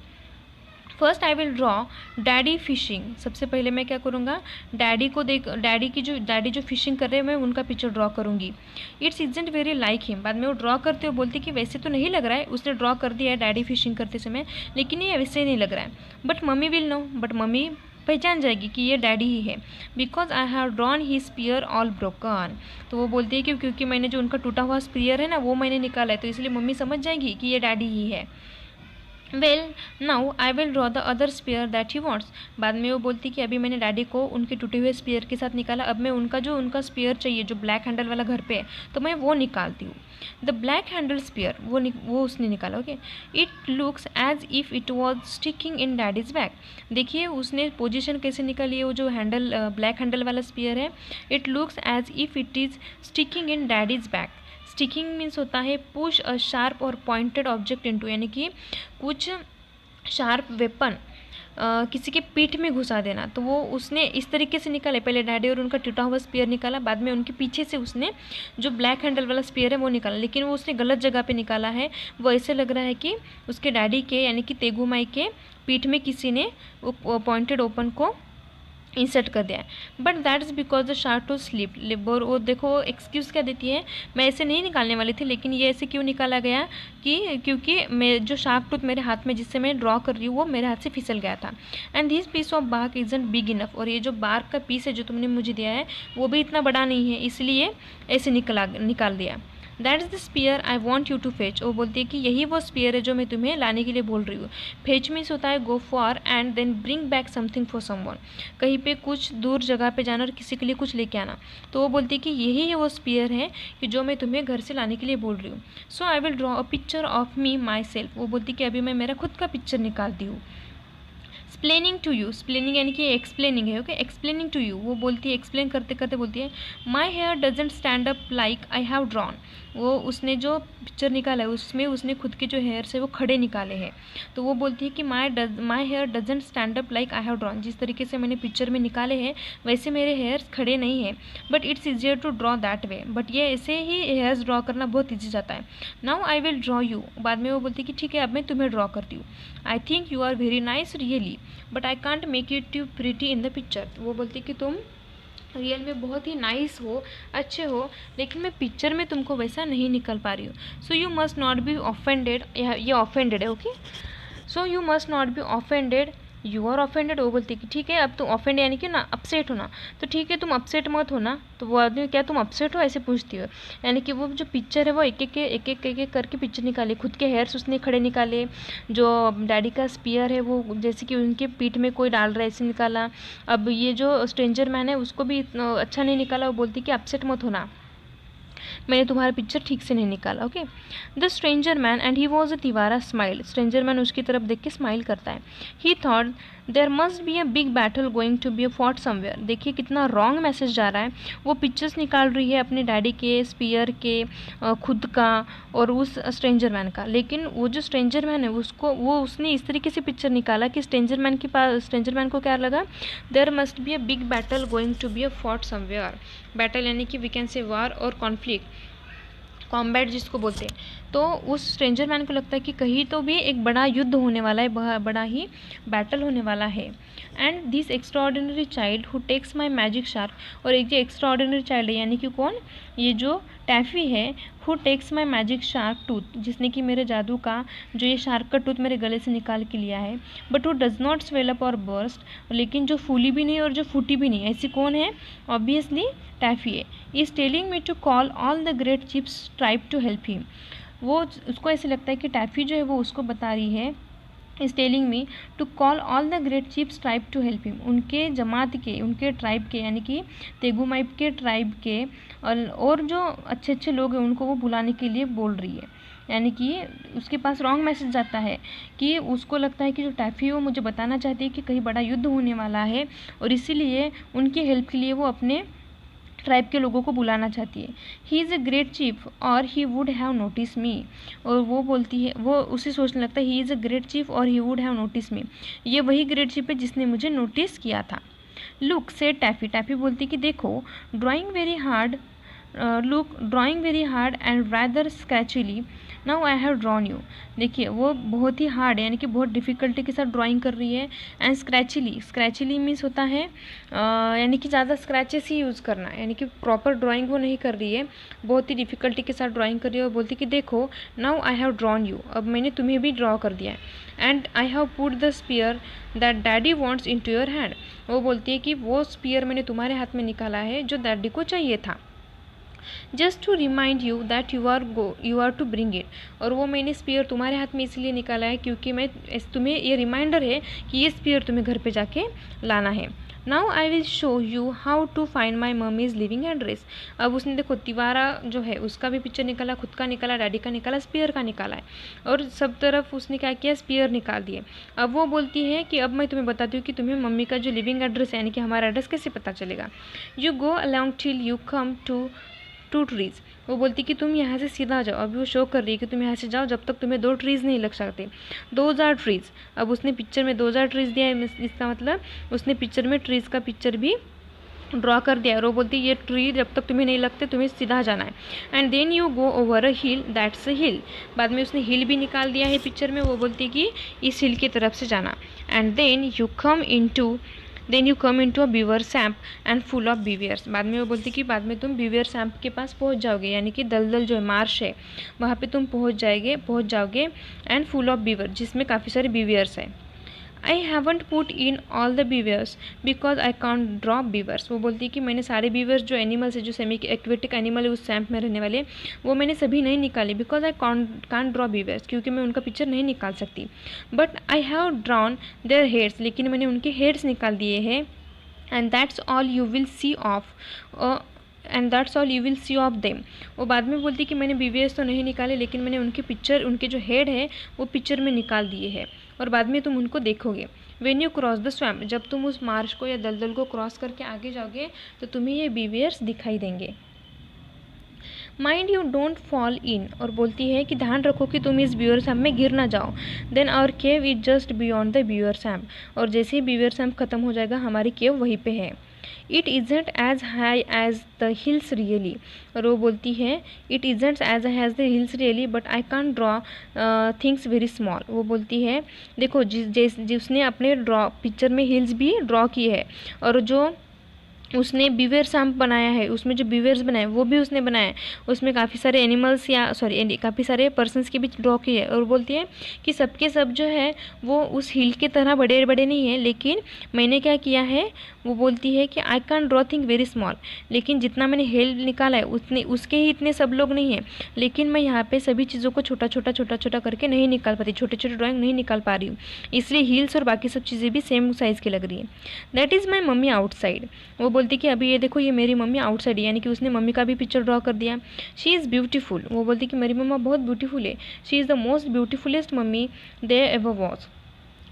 First I will draw daddy fishing. सबसे पहले मैं क्या करूँगा, डैडी जो फिशिंग कर रहे हैं मैं उनका पिक्चर ड्रॉ करूँगी। It's isn't very like him. बाद में वो ड्रॉ करते हुए बोलती कि वैसे तो नहीं लग रहा है, उसने ड्रॉ कर दिया है डैडी फिशिंग करते समय, लेकिन ये वैसे नहीं लग रहा है। But mummy will know, but mummy पहचान जाएगी कि ये डैडी ही है। Because I have drawn he spear all broken. तो वो बोलती है कि क्योंकि मैंने जो उनका टूटा हुआ स्पीयर है ना वो मैंने निकाला है, तो इसलिए मम्मी समझ जाएगी कि ये डैडी ही है। Well now I will draw the other spear that he wants. बाद में वो बोलती कि अभी मैंने डैडी को उनके टूटे हुए स्पीयर के साथ निकाला, अब मैं उनका स्पीयर चाहिए जो ब्लैक हैंडल वाला घर पे है, तो मैं वो निकालती हूँ। द ब्लैक हैंडल स्पीयर वो उसने निकाला। Okay, it looks as if it was sticking in daddy's bag. देखिए उसने पोजिशन कैसे निकाली है, वो जो हैंडल ब्लैक हैंडल वाला स्पीयर है, it looks as if it is sticking in daddy's bag. Sticking means होता है पुश अ शार्प और पॉइंटेड ऑब्जेक्ट इनटू, यानी कि कुछ शार्प वेपन किसी के पीठ में घुसा देना। तो वो उसने इस तरीके से निकाले, पहले डैडी और उनका टूटा हुआ स्पीयर निकाला, बाद में उनके पीछे से उसने जो ब्लैक हैंडल वाला स्पीयर है वो निकाला, लेकिन वो उसने गलत जगह पे निकाला है। वो ऐसे लग रहा है कि उसके डैडी के यानी कि तेगू माई के पीठ में किसी ने वो पॉइंटेड ओपन को इंसर्ट कर दिया है। But that is because the shark to slip. और वो देखो एक्सक्यूज़ क्या देती है, मैं ऐसे नहीं निकालने वाली थी, लेकिन ये ऐसे क्यों निकाला गया कि क्योंकि मैं जो शार्क टूथ मेरे हाथ में जिससे मैं ड्रॉ कर रही हूँ वो मेरे हाथ से फिसल गया था। And this piece of bark isn't big enough. और ये जो बार्क का पीस है जो तुमने मुझे दिया है वो भी इतना बड़ा नहीं है, इसलिए ऐसे निकाल दिया। That is the spear I want you to fetch. वो बोलती है कि यही वो स्पीयर है जो मैं तुम्हें लाने के लिए बोल रही हूँ। फेच मीन्स होता है go for and then bring back something for someone. कहीं पे कुछ दूर जगह पे जाना और किसी के लिए कुछ लेके आना। तो वो बोलती है कि यही है वो स्पीयर है कि जो मैं तुम्हें घर से लाने के लिए बोल रही हूँ। So I will draw a picture of me myself. वो बोलती है कि अभी मैं मेरा खुद का पिक्चर निकालती हूँ। एक्सप्लेनिंग टू यू, एक्सप्लेनिंग यानी कि एक्सप्लेनिंग है। ओके, एक्सप्लेनिंग टू यू, वो बोलती है एक्सप्लेन करते करते बोलती है my hair doesn't stand up like I have drawn. वो उसने जो पिक्चर निकाला है उसमें उसने खुद के जो हेयर्स है वो खड़े निकाले हैं। तो वो बोलती है कि my hair doesn't stand up like I have drawn. जिस तरीके से मैंने पिक्चर में निकाले हैं वैसे मेरे हेयर्स खड़े नहीं हैं, but it's easier to draw that way. बट ये ऐसे ही हेयर्स ड्रॉ करना बहुत ईजी जाता है। Now I will draw you. बाद में वो बोलती है कि ठीक है अब मैं तुम्हें ड्रॉ करती हूँ। I think you are very nice really, but I can't make it you pretty in the picture. वो बोलती है कि तुम रियल में बहुत ही नाइस हो, अच्छे हो, लेकिन मैं पिक्चर में तुमको वैसा नहीं निकल पा रही हूँ। So you must not be offended. ये ऑफेंडेड है। Okay, so you must not be offended, you are offended. वो बोलती है कि ठीक है अब तुम ऑफेंड यानी कि ना अपसेट होना, तो ठीक है तुम अपसेट मत होना। तो वो आदमी क्या तुम अपसेट हो ऐसे पूछती हो, यानी कि वो जो पिक्चर है वो एक एक करके पिक्चर निकाले, खुद के हेयर्स उसने खड़े निकाले, जो डैडी का स्पीयर है वो जैसे कि उनके पीठ में कोई डाल रहा है ऐसे निकाला। अब ये जो स्ट्रेंजर मैन है उसको भी इतना अच्छा नहीं निकाला। वो बोलती कि अपसेट मत होना, मैंने तुम्हारा पिक्चर ठीक से नहीं निकाला। Okay, the stranger man and he was a Tewara smile. Stranger man उसकी तरफ देख के स्माइल करता है। He thought there must be a big battle going to be a fought somewhere. देखिए कितना रॉन्ग मैसेज जा रहा है। वो पिक्चर्स निकाल रही है अपने डैडी के, स्पीयर के, खुद का और उस स्ट्रेंजर मैन का, लेकिन वो जो स्ट्रेंजर मैन है उसने इस तरीके से पिक्चर निकाला कि स्ट्रेंजर मैन को क्या लगा, there must be a big battle going to be a fought somewhere. Battle यानी कि वी कैन से वार और कॉन्फ्लिक्ट, कॉम्बैट जिसको बोलते हैं। तो उस स्ट्रेंजर मैन को लगता है कि कहीं तो भी एक बड़ा युद्ध होने वाला है, बड़ा ही बैटल होने वाला है। And this extraordinary child who takes my magic shark. और एक जो एक्स्ट्राऑर्डिनरी चाइल्ड है यानी कि कौन, ये जो टैफ़ी है, who takes my magic shark tooth, जिसने कि मेरे जादू का जो ये शार्क का टूथ मेरे गले से निकाल के लिया है। But who does not swell up और बर्स्ट, लेकिन जो फूली भी नहीं और जो फूटी भी नहीं, ऐसी कौन है, ऑब्वियसली टैफ़ी है। Is telling me to call all the great chips tribe to help him. वो उसको ऐसे लगता है कि टैफ़ी जो है वो उसको बता रही है, is telling me to call all the great chips tribe to help him. उनके जमात के, उनके ट्राइब के यानी कि तेगुमाइब के ट्राइब के और जो अच्छे अच्छे लोग हैं उनको वो बुलाने के लिए बोल रही है। यानी कि उसके पास रॉन्ग मैसेज जाता है कि उसको लगता है कि जो टैफ़ी है वो मुझे बताना चाहती है कि कहीं बड़ा युद्ध होने वाला है और इसीलिए उनकी हेल्प के लिए वो अपने ट्राइब के लोगों को बुलाना चाहती है। He is a great chief और he would have notice me. और वो बोलती है, वो उसे सोचने लगता है he is a great chief और ही वुड हैव नोटिस मी, ये वही ग्रेट चीफ है जिसने मुझे नोटिस किया था। लुक से टैफ़ी, टैफ़ी बोलती कि देखो, drawing very hard and rather scratchily now I have drawn you. देखिए वो बहुत ही हार्ड यानी कि बहुत डिफ़िकल्टी के साथ ड्राइंग कर रही है। एंड स्क्रैचिली मीन्स होता है यानी कि ज़्यादा स्क्रैचेस ही यूज़ करना, यानी कि प्रॉपर ड्राइंग वो नहीं कर रही है, बहुत ही डिफ़िकल्टी के साथ ड्राइंग कर रही है और बोलती कि देखो now I have drawn you, अब मैंने तुम्हें भी ड्रॉ कर दिया है। And I have put the spear that daddy wants into your hand. वो बोलती है कि वो स्पीयर मैंने तुम्हारे हाथ में निकाला है जो डैडी को चाहिए था, just to remind you that you are to bring it. और वो मैंने स्पीयर तुम्हारे हाथ में इसलिए निकाला है क्योंकि मैं तुम्हें ये रिमाइंडर है कि ये स्पीयर तुम्हें घर पे जाके लाना है। Now I will show you how to find my mummy's living address. अब उसने देखो तिवारा जो है उसका भी पिक्चर निकाला, खुद का निकाला, डैडी का निकाला, स्पीयर का निकाला है, और सब तरफ उसने क्या किया, स्पीयर निकाल दिए। अब वो बोलती है कि अब मैं तुम्हें बताती हूँ कि तुम्हें मम्मी का जो लिविंग एड्रेस है यानी कि हमारा एड्रेस कैसे पता चलेगा। You go along till you come to 2 trees. वो बोलती कि तुम यहाँ से सीधा जाओ। अभी वो शो कर रही है कि तुम यहाँ से जाओ जब तक तुम्हें 2 ट्रीज़ नहीं लग सकते। 2000 ट्रीज़। अब उसने पिक्चर में 2000 ट्रीज़ दिया है, इसका मतलब उसने पिक्चर में ट्रीज़ का पिक्चर भी ड्रॉ कर दिया। और वो बोलती है ये ट्री जब तक तुम्हें नहीं लगते तुम्हें सीधा जाना है। And then you go over a hill that's a hill. बाद में उसने हिल भी निकाल दिया है पिक्चर में, वो बोलती है कि इस हिल की तरफ से जाना। And then you come into a beaver swamp and full of beavers. बाद में वो बोलती कि बाद में तुम बीवियर सैम्प के पास पहुंच जाओगे, यानी कि दलदल जो है मार्श है वहाँ पे तुम पहुंच जाओगे एंड फुल ऑफ बीवर, जिसमें काफ़ी सारे बीवियर्स है। I haven't put in all the beavers because I can't draw beavers. वो बोलती है कि मैंने सारे बीवर्स जो एनिमल्स है, जो सेमी एक्वेटिक एनिमल है उस सैम्प में रहने वाले, वो मैंने सभी नहीं निकाले because I can't draw beavers, क्योंकि मैं उनका पिक्चर नहीं निकाल सकती। But I have drawn their heads, लेकिन मैंने उनके हेड्स निकाल दिए हैं। And that's all you will see of them. वो बाद में बोलती कि मैंने बीवीएस तो नहीं निकाले, लेकिन मैंने उनके पिक्चर, उनके जो हेड है वो पिक्चर में निकाल दिए हैं और बाद में तुम उनको देखोगे। When you cross the swamp, जब तुम उस मार्श को या दलदल को क्रॉस करके आगे जाओगे तो तुम्हें ये बीवियर्स दिखाई देंगे। Mind you don't fall in, और बोलती है कि ध्यान रखो कि तुम इस बीवर सैम्प में गिर ना जाओ। Then our cave is just beyond the beaver swamp, और जैसे ही बीवर सैम्प खत्म हो जाएगा हमारी केव वहीं पे है। It isn't as high as the hills really, और वो बोलती है it isn't as high as the hills really but I can draw things very small. वो बोलती है देखो जिसने अपने पिक्चर में हिल्स भी ड्रॉ की है, और जो उसने बीवेर सैम्प बनाया है उसमें जो बीवेर्स बनाए वो भी उसने बनाया है, उसमें काफ़ी सारे एनिमल्स या काफ़ी सारे पर्सन्स के भी ड्रॉ किए है। और बोलती है कि सबके सब जो है वो उस हिल के तरह बड़े बड़े नहीं है, लेकिन मैंने क्या किया है, वो बोलती है कि आई can draw thing very small, लेकिन जितना मैंने हिल निकाला है उतने उसके ही इतने सब लोग नहीं हैं, लेकिन मैं यहाँ पे सभी चीज़ों को छोटा छोटा करके नहीं निकाल पाती, छोटे छोटे ड्राइंग नहीं निकाल पा रही हूँ, इसलिए हील्स और बाकी सब चीज़ें भी सेम साइज़ की लग रही है। That is my mummy outside. वो बोलती कि अभी ये देखो ये मेरी मम्मी आउटसाइड है, यानी कि उसने मम्मी का भी पिक्चर ड्रॉ कर दिया। She is beautiful. वो बोलती कि मेरी मम्मा बहुत ब्यूटीफुल है। She is the most beautifulest mummy there ever was.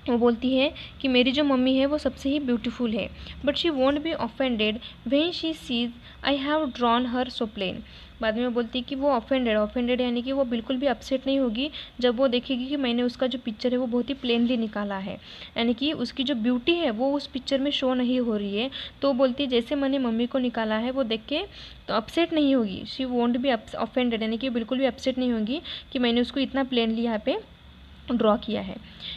वो बोलती है कि मेरी जो मम्मी है वो सबसे ही ब्यूटीफुल है। But she won't be offended when she sees I have drawn her so plain. बाद में वो बोलती है कि वो ऑफेंडेड यानी कि वो बिल्कुल भी अपसेट नहीं होगी जब वो देखेगी कि मैंने उसका जो पिक्चर है वो बहुत ही प्लेनली निकाला है, यानी कि उसकी जो ब्यूटी है वो उस पिक्चर में शो नहीं हो रही है। तो बोलती है जैसे मैंने मम्मी को निकाला है वो देख के तो अपसेट नहीं होगी, शी वोंट बी ऑफेंडेड, यानी कि बिल्कुल भी अपसेट नहीं होगी कि मैंने उसको इतना प्लेनली यहाँ पे ड्रॉ किया है।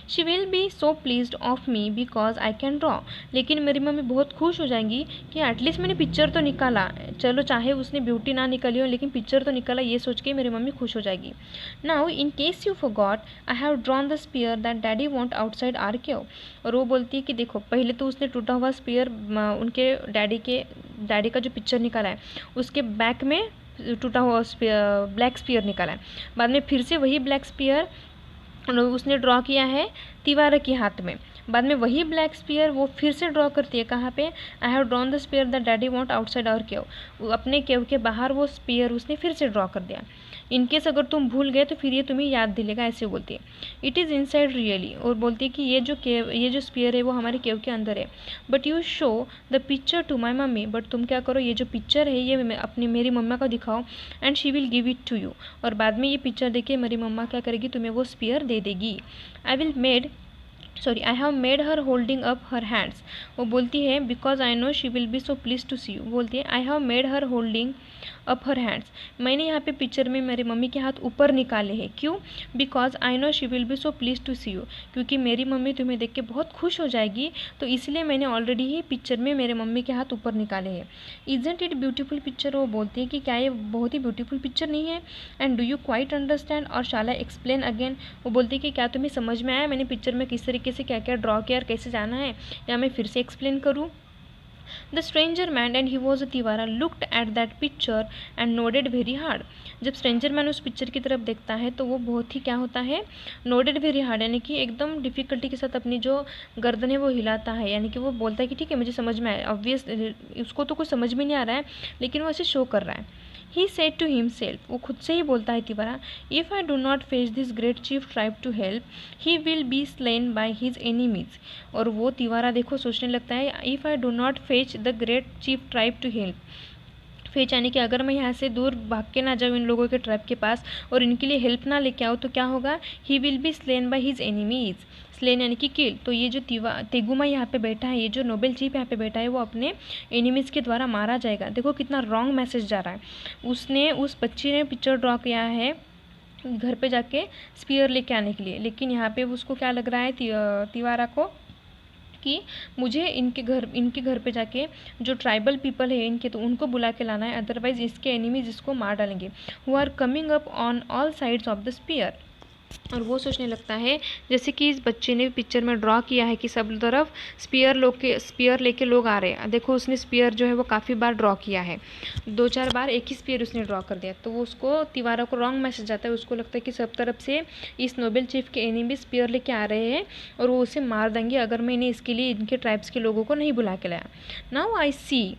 She will be so pleased of me because I can draw. लेकिन मेरी मम्मी बहुत खुश हो जाएंगी कि एटलीस्ट मैंने पिक्चर तो निकाला, चलो चाहे उसने ब्यूटी ना निकाली हो लेकिन पिक्चर तो निकाला, ये सोच के मेरी मम्मी खुश हो जाएगी। Now in case you forgot I have drawn the spear that daddy want outside our cave. और वो बोलती है कि देखो पहले तो उसने टूटा हुआ स्पीयर उनके डैडी का जो पिक्चर निकाला है उसके बैक में टूटा हुआ ब्लैक स्पीयर निकाला है। बाद में फिर से वही ब्लैक स्पीयर उसने ड्रॉ किया है तिवारा के हाथ में। बाद में वही ब्लैक स्पीयर वो फिर से ड्रॉ करती है, कहाँ पे, I have drawn the spear that daddy want outside our cave. अपने केव के बाहर वो स्पीयर उसने फिर से ड्रॉ कर दिया। इनकेस अगर तुम भूल गए तो फिर ये तुम्हें याद दिलेगा, ऐसे बोलती है। इट इज़ इनसाइड रियली, और बोलती है कि ये जो स्पीयर है वो हमारे केव के अंदर है। But you show the picture to my mummy, बट तुम क्या करो ये जो पिक्चर है ये अपनी मेरी मम्मा को दिखाओ and she will give it to you. और बाद में ये पिक्चर देख के मेरी मम्मा क्या करेगी, तुम्हें वो स्पीयर दे देगी। I will made sorry, I have made her holding up her hands. वो बोलती है because I know she will be so pleased to see you. बोलती है I have made her holding up her hands. मैंने यहाँ पे पिक्चर में मेरे मम्मी के हाथ ऊपर निकाले हैं। क्यों? Because I know she will be so pleased to see you. क्योंकि मेरी मम्मी तुम्हें देख के बहुत खुश हो जाएगी, तो इसलिए मैंने ऑलरेडी ही पिक्चर में मेरे मम्मी के हाथ ऊपर निकाले हैं। Isn't it beautiful picture. वो बोलती है कि क्या ये बहुत ही ब्यूटीफुल पिक्चर नहीं है? And do you quite understand और शाला एक्सप्लेन अगेन। वो बोलती है कि क्या तुम्हें समझ में आया मैंने पिक्चर में किस तरीके से क्या क्या ड्रॉ किया और कैसे जाना है, या मैं फिर से एक्सप्लेन करूँ? The stranger man and he was a Tewara looked at that picture and nodded very hard. जब स्ट्रेंजर मैन उस पिक्चर की तरफ देखता है तो वो बहुत ही क्या होता है, नोडेड वेरी हार्ड, यानी कि एकदम डिफ़िकल्टी के साथ अपनी जो गर्दन है वो हिलाता है, यानी कि वो बोलता है कि ठीक है मुझे समझ में आया। ऑब्वियस उसको तो कुछ समझ में नहीं आ रहा है, लेकिन वो ऐसे शो कर रहा है। ही सेड टू हिमसेल्फ, वो खुद से ही बोलता है Tewara, if I do not fetch this great chief tribe to help he will be slain by his enemies. और वो तिवारा देखो सोचने लगता है, if I do not fetch the great chief tribe to help, fetch यानी कि अगर मैं यहाँ से दूर भाग के ना जाऊँ इन लोगों के ट्राइब के पास और इनके लिए हेल्प ना लेके आओ तो क्या होगा, ही will be slain by his enemies. Slain यानी कि किल। तो ये जो तेगुमा यहाँ पे बैठा है, ये जो नोबेल चीफ यहाँ पे बैठा है, वो अपने एनिमीज़ के द्वारा मारा जाएगा। देखो कितना रॉन्ग मैसेज जा रहा है। उसने उस बच्ची ने पिक्चर ड्रॉ किया है घर पे जाके स्पीयर लेके आने के लिए, लेकिन यहाँ पे उसको क्या लग रहा है तिवारा को कि मुझे इनके घर पे जाके जो ट्राइबल पीपल है इनके, तो उनको बुला के लाना है, अदरवाइज इसके एनिमीज इसको मार डालेंगे। Who are coming up on all sides of the spear. और वो सोचने लगता है जैसे कि इस बच्चे ने पिक्चर में ड्रॉ किया है कि सब तरफ स्पीयर लेके लोग आ रहे हैं। देखो उसने स्पीयर जो है वो काफ़ी बार ड्रॉ किया है, 2-4 बार एक ही स्पीयर उसने ड्रॉ कर दिया। तो वो उसको तिवारा को रॉन्ग मैसेज आता है, उसको लगता है कि सब तरफ से इस नोबेल चीफ के एनिमी स्पीयर लेके आ रहे हैं और वो उसे मार देंगे अगर मैंने इसके लिए इनके ट्राइब्स के लोगों को नहीं बुला के लाया। Now I see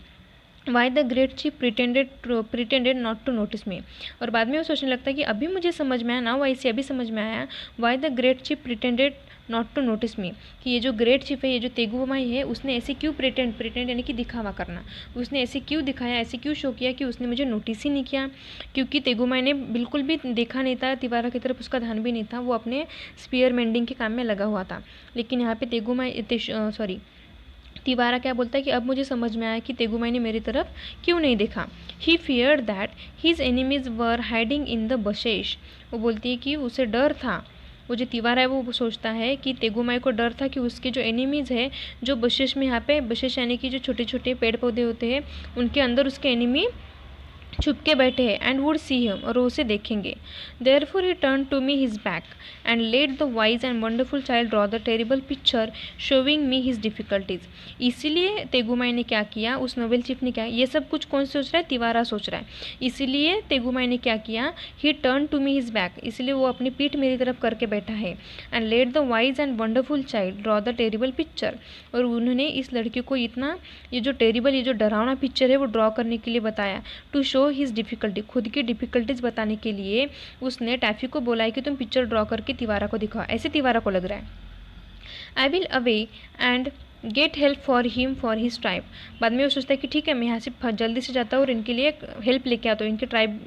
why the great chief pretended not to notice me. और बाद में वो सोचने लगता है कि अभी मुझे समझ में आया, नाउ आई सी, अभी समझ में आया, why the great chief pretended not to notice me, कि ये जो ग्रेट चीफ है, ये जो तेगुमाई है, उसने ऐसे क्यों प्रिटेंड यानी कि दिखावा करना, उसने ऐसे क्यों दिखाया, ऐसे क्यों शो किया कि उसने मुझे नोटिस ही नहीं किया। क्योंकि तेगुमाई ने बिल्कुल भी देखा नहीं था तिवारा की तरफ, उसका ध्यान भी नहीं था, वो अपने स्पीयर मेंडिंग के काम में लगा हुआ था। लेकिन यहाँ पे तिवारा क्या बोलता है कि अब मुझे समझ में आया कि तेगुमाई ने मेरी तरफ क्यों नहीं देखा। He feared that his enemies were hiding in the bushes. वो बोलती है कि उसे डर था, वो जो तिवारा है वो सोचता है कि तेगुमाई को डर था कि उसके जो एनिमीज़ है, जो बशेश में, यहाँ पे बशेश यानी कि जो छोटे छोटे पेड़ पौधे होते हैं, उनके अंदर उसके एनिमी छुप के बैठे हैं एंड वुड सी हिम, और वो उसे देखेंगे। Therefore he turn to me his back and let the wise and wonderful child draw the terrible picture showing me his difficulties. इसीलिए तेगुमाई ने क्या किया, उस नोबेल चीफ ने क्या, ये सब कुछ कौन सोच रहा है, तिवारा सोच रहा है। इसीलिए तेगुमाई ने क्या किया, he turn to me his back, इसलिए वो अपनी पीठ मेरी तरफ करके बैठा है। And let the wise and wonderful child draw the terrible picture, और उन्होंने इस लड़की को इतना ये जो डरावना पिक्चर है वो ड्रॉ करने के लिए बताया। टू शो हिज डिफ़िकल्टी, खुद की डिफ़िकल्टीज बताने के लिए उसने टैफी को बोला है कि तुम पिक्चर ड्रॉ करके तिवारा को दिखाओ, ऐसे तिवारा को लग रहा है। I will away and get help for him for his tribe. बाद में वो सोचता है कि ठीक है मैं यहाँ से जल्दी से जाता हूँ और इनके लिए हेल्प लेके आता हूँ,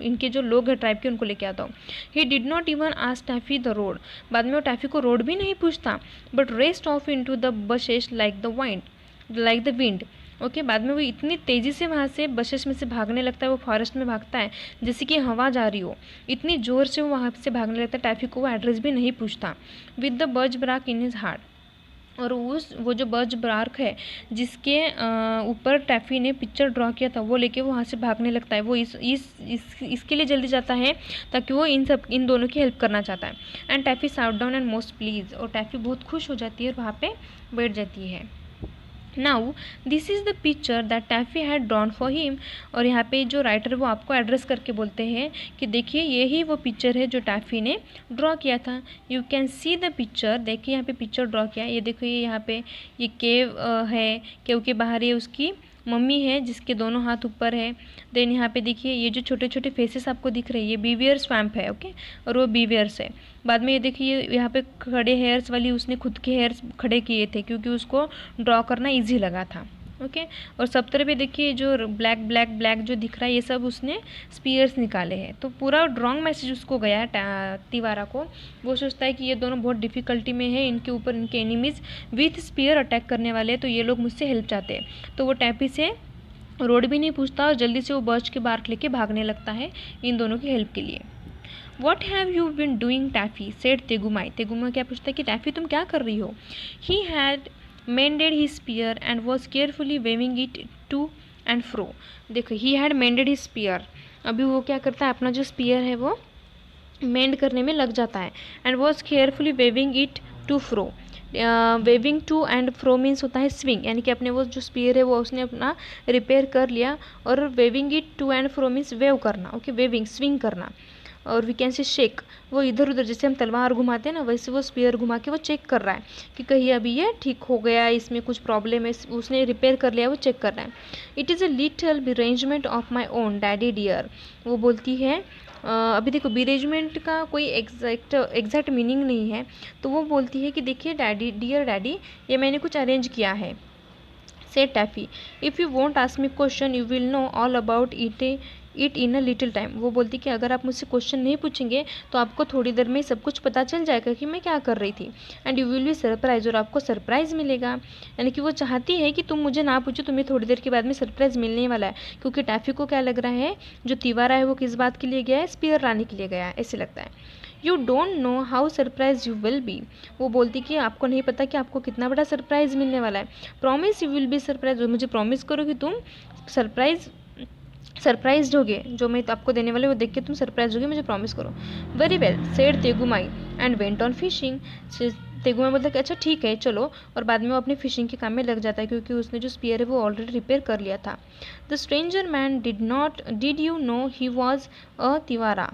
इनके जो लोग हैं ट्राइब के उनको लेके आता हूँ। He did not even ask Taffy the road, बाद में वो टैफी को रोड भी नहीं पूछता, but rest of into the bushes like the wind. Okay, बाद में वो इतनी तेज़ी से वहाँ से बशेस में से भागने लगता है, वो फॉरेस्ट में भागता है जैसे कि हवा जा रही हो, इतनी ज़ोर से वो वहाँ से भागने लगता है, टैफी को वो एड्रेस भी नहीं पूछता। With the birch bark in his heart, और वो जो बर्ज ब्रार्क है जिसके ऊपर टैफी ने पिक्चर ड्रॉ किया था, वो लेके वो वहाँ से भागने लगता है। वो इसके लिए जल्दी जाता है ताकि वो इन दोनों की हेल्प करना चाहता है। And Taffy sat down and most please, और टैफी बहुत खुश हो जाती है और वहाँ पे बैठ जाती है। Now this is the picture that Taffy had drawn for him, और यहाँ पे जो राइटर वो आपको एड्रेस करके बोलते हैं कि देखिए यही वो पिक्चर है जो टैफी ने ड्रॉ किया था। You can see the picture, देखिए यहाँ पे पिक्चर ड्रॉ किया है, ये देखो ये यहाँ पे ये केव है, केव के बाहर ये उसकी मम्मी है जिसके दोनों हाथ ऊपर है। देन यहाँ पे देखिए ये जो छोटे छोटे फेसेस आपको दिख रहे हैं, ये बीवियर स्वैम्प है, ओके, और वो बीवियर्स है। बाद में ये देखिए यहाँ पे खड़े हेयर्स वाली उसने खुद के हेयर्स खड़े किए थे क्योंकि उसको ड्रॉ करना इजी लगा था। ओके। और सब तरफ ये देखिए जो ब्लैक ब्लैक ब्लैक जो दिख रहा है ये सब उसने स्पीयर्स निकाले हैं। तो पूरा रॉन्ग मैसेज उसको गया है तिवारा को। वो सोचता है कि ये दोनों बहुत डिफ़िकल्टी में है, इनके ऊपर इनके एनिमीज़ विथ स्पीयर अटैक करने वाले हैं, तो ये लोग मुझसे हेल्प चाहते हैं। तो वो टैफी से रोड भी नहीं पूछता और जल्दी से वो बर्च के बार्क लेके भागने लगता है इन दोनों की हेल्प के लिए। What have you been doing Taffy said Tegumai. Tegumai क्या पूछता है कि टैफी तुम क्या कर रही हो। He had mended he spear and was carefully waving it to and fro. देखो he had mended he spear, अभी वो क्या करता है अपना जो स्पीयर है वो मेंड करने में लग जाता है। And was carefully waving it to fro. Waving to and fro means होता है स्विंग, यानी कि अपने वो जो स्पीयर है वो उसने अपना रिपेयर कर लिया। और waving it to and fro means wave करना, ओके, वेविंग स्विंग करना। और वी कैन से शेक, वो इधर उधर जैसे हम तलवार घुमाते हैं ना वैसे वो स्पीयर घुमा के वो चेक कर रहा है कि कहीं अभी ये ठीक हो गया, इसमें कुछ प्रॉब्लम है, उसने रिपेयर कर लिया, वो चेक कर रहा है। It is a little berangement of my own daddy dear. वो बोलती है अभी देखो बिरेजमेंट का कोई एग्जैक्ट मीनिंग नहीं है, तो वो बोलती है कि देखिए डैडी, डियर डैडी, ये मैंने कुछ अरेंज किया है। said Taffy. If you won't ask me question, you will know all about it in a little time. वो बोलती कि अगर आप मुझसे क्वेश्चन नहीं पूछेंगे तो आपको थोड़ी देर में ही सब कुछ पता चल जाएगा कि मैं क्या कर रही थी। And you will be surprise, और आपको सरप्राइज़ मिलेगा। यानी कि वो चाहती है कि तुम मुझे ना पूछो, तुम्हें थोड़ी देर के बाद में सरप्राइज़ मिलने वाला है। क्योंकि टैफी को क्या लग रहा है, जो तिवारा है वो किस बात के लिए गया है, स्पीयर लाने के लिए गया है, ऐसे लगता है। You don't know how surprise you will be. वो बोलती कि आपको नहीं पता कि आपको कितना बड़ा सरप्राइज़ मिलने वाला है। Promise you will be surprise, मुझे प्रॉमिस करो कि तुम सरप्राइज्ड होगे, जो मैं आपको देने वाले वो देख के तुम सरप्राइज होगे, मुझे प्रॉमिस करो। Very well said Tegumai and went on fishing. Tegumai बोलता कि अच्छा ठीक है चलो, और बाद में वो अपनी फिशिंग के काम में लग जाता है क्योंकि उसने जो स्पीयर है वो ऑलरेडी रिपेयर कर लिया था। The stranger man did you know he was a Tewara.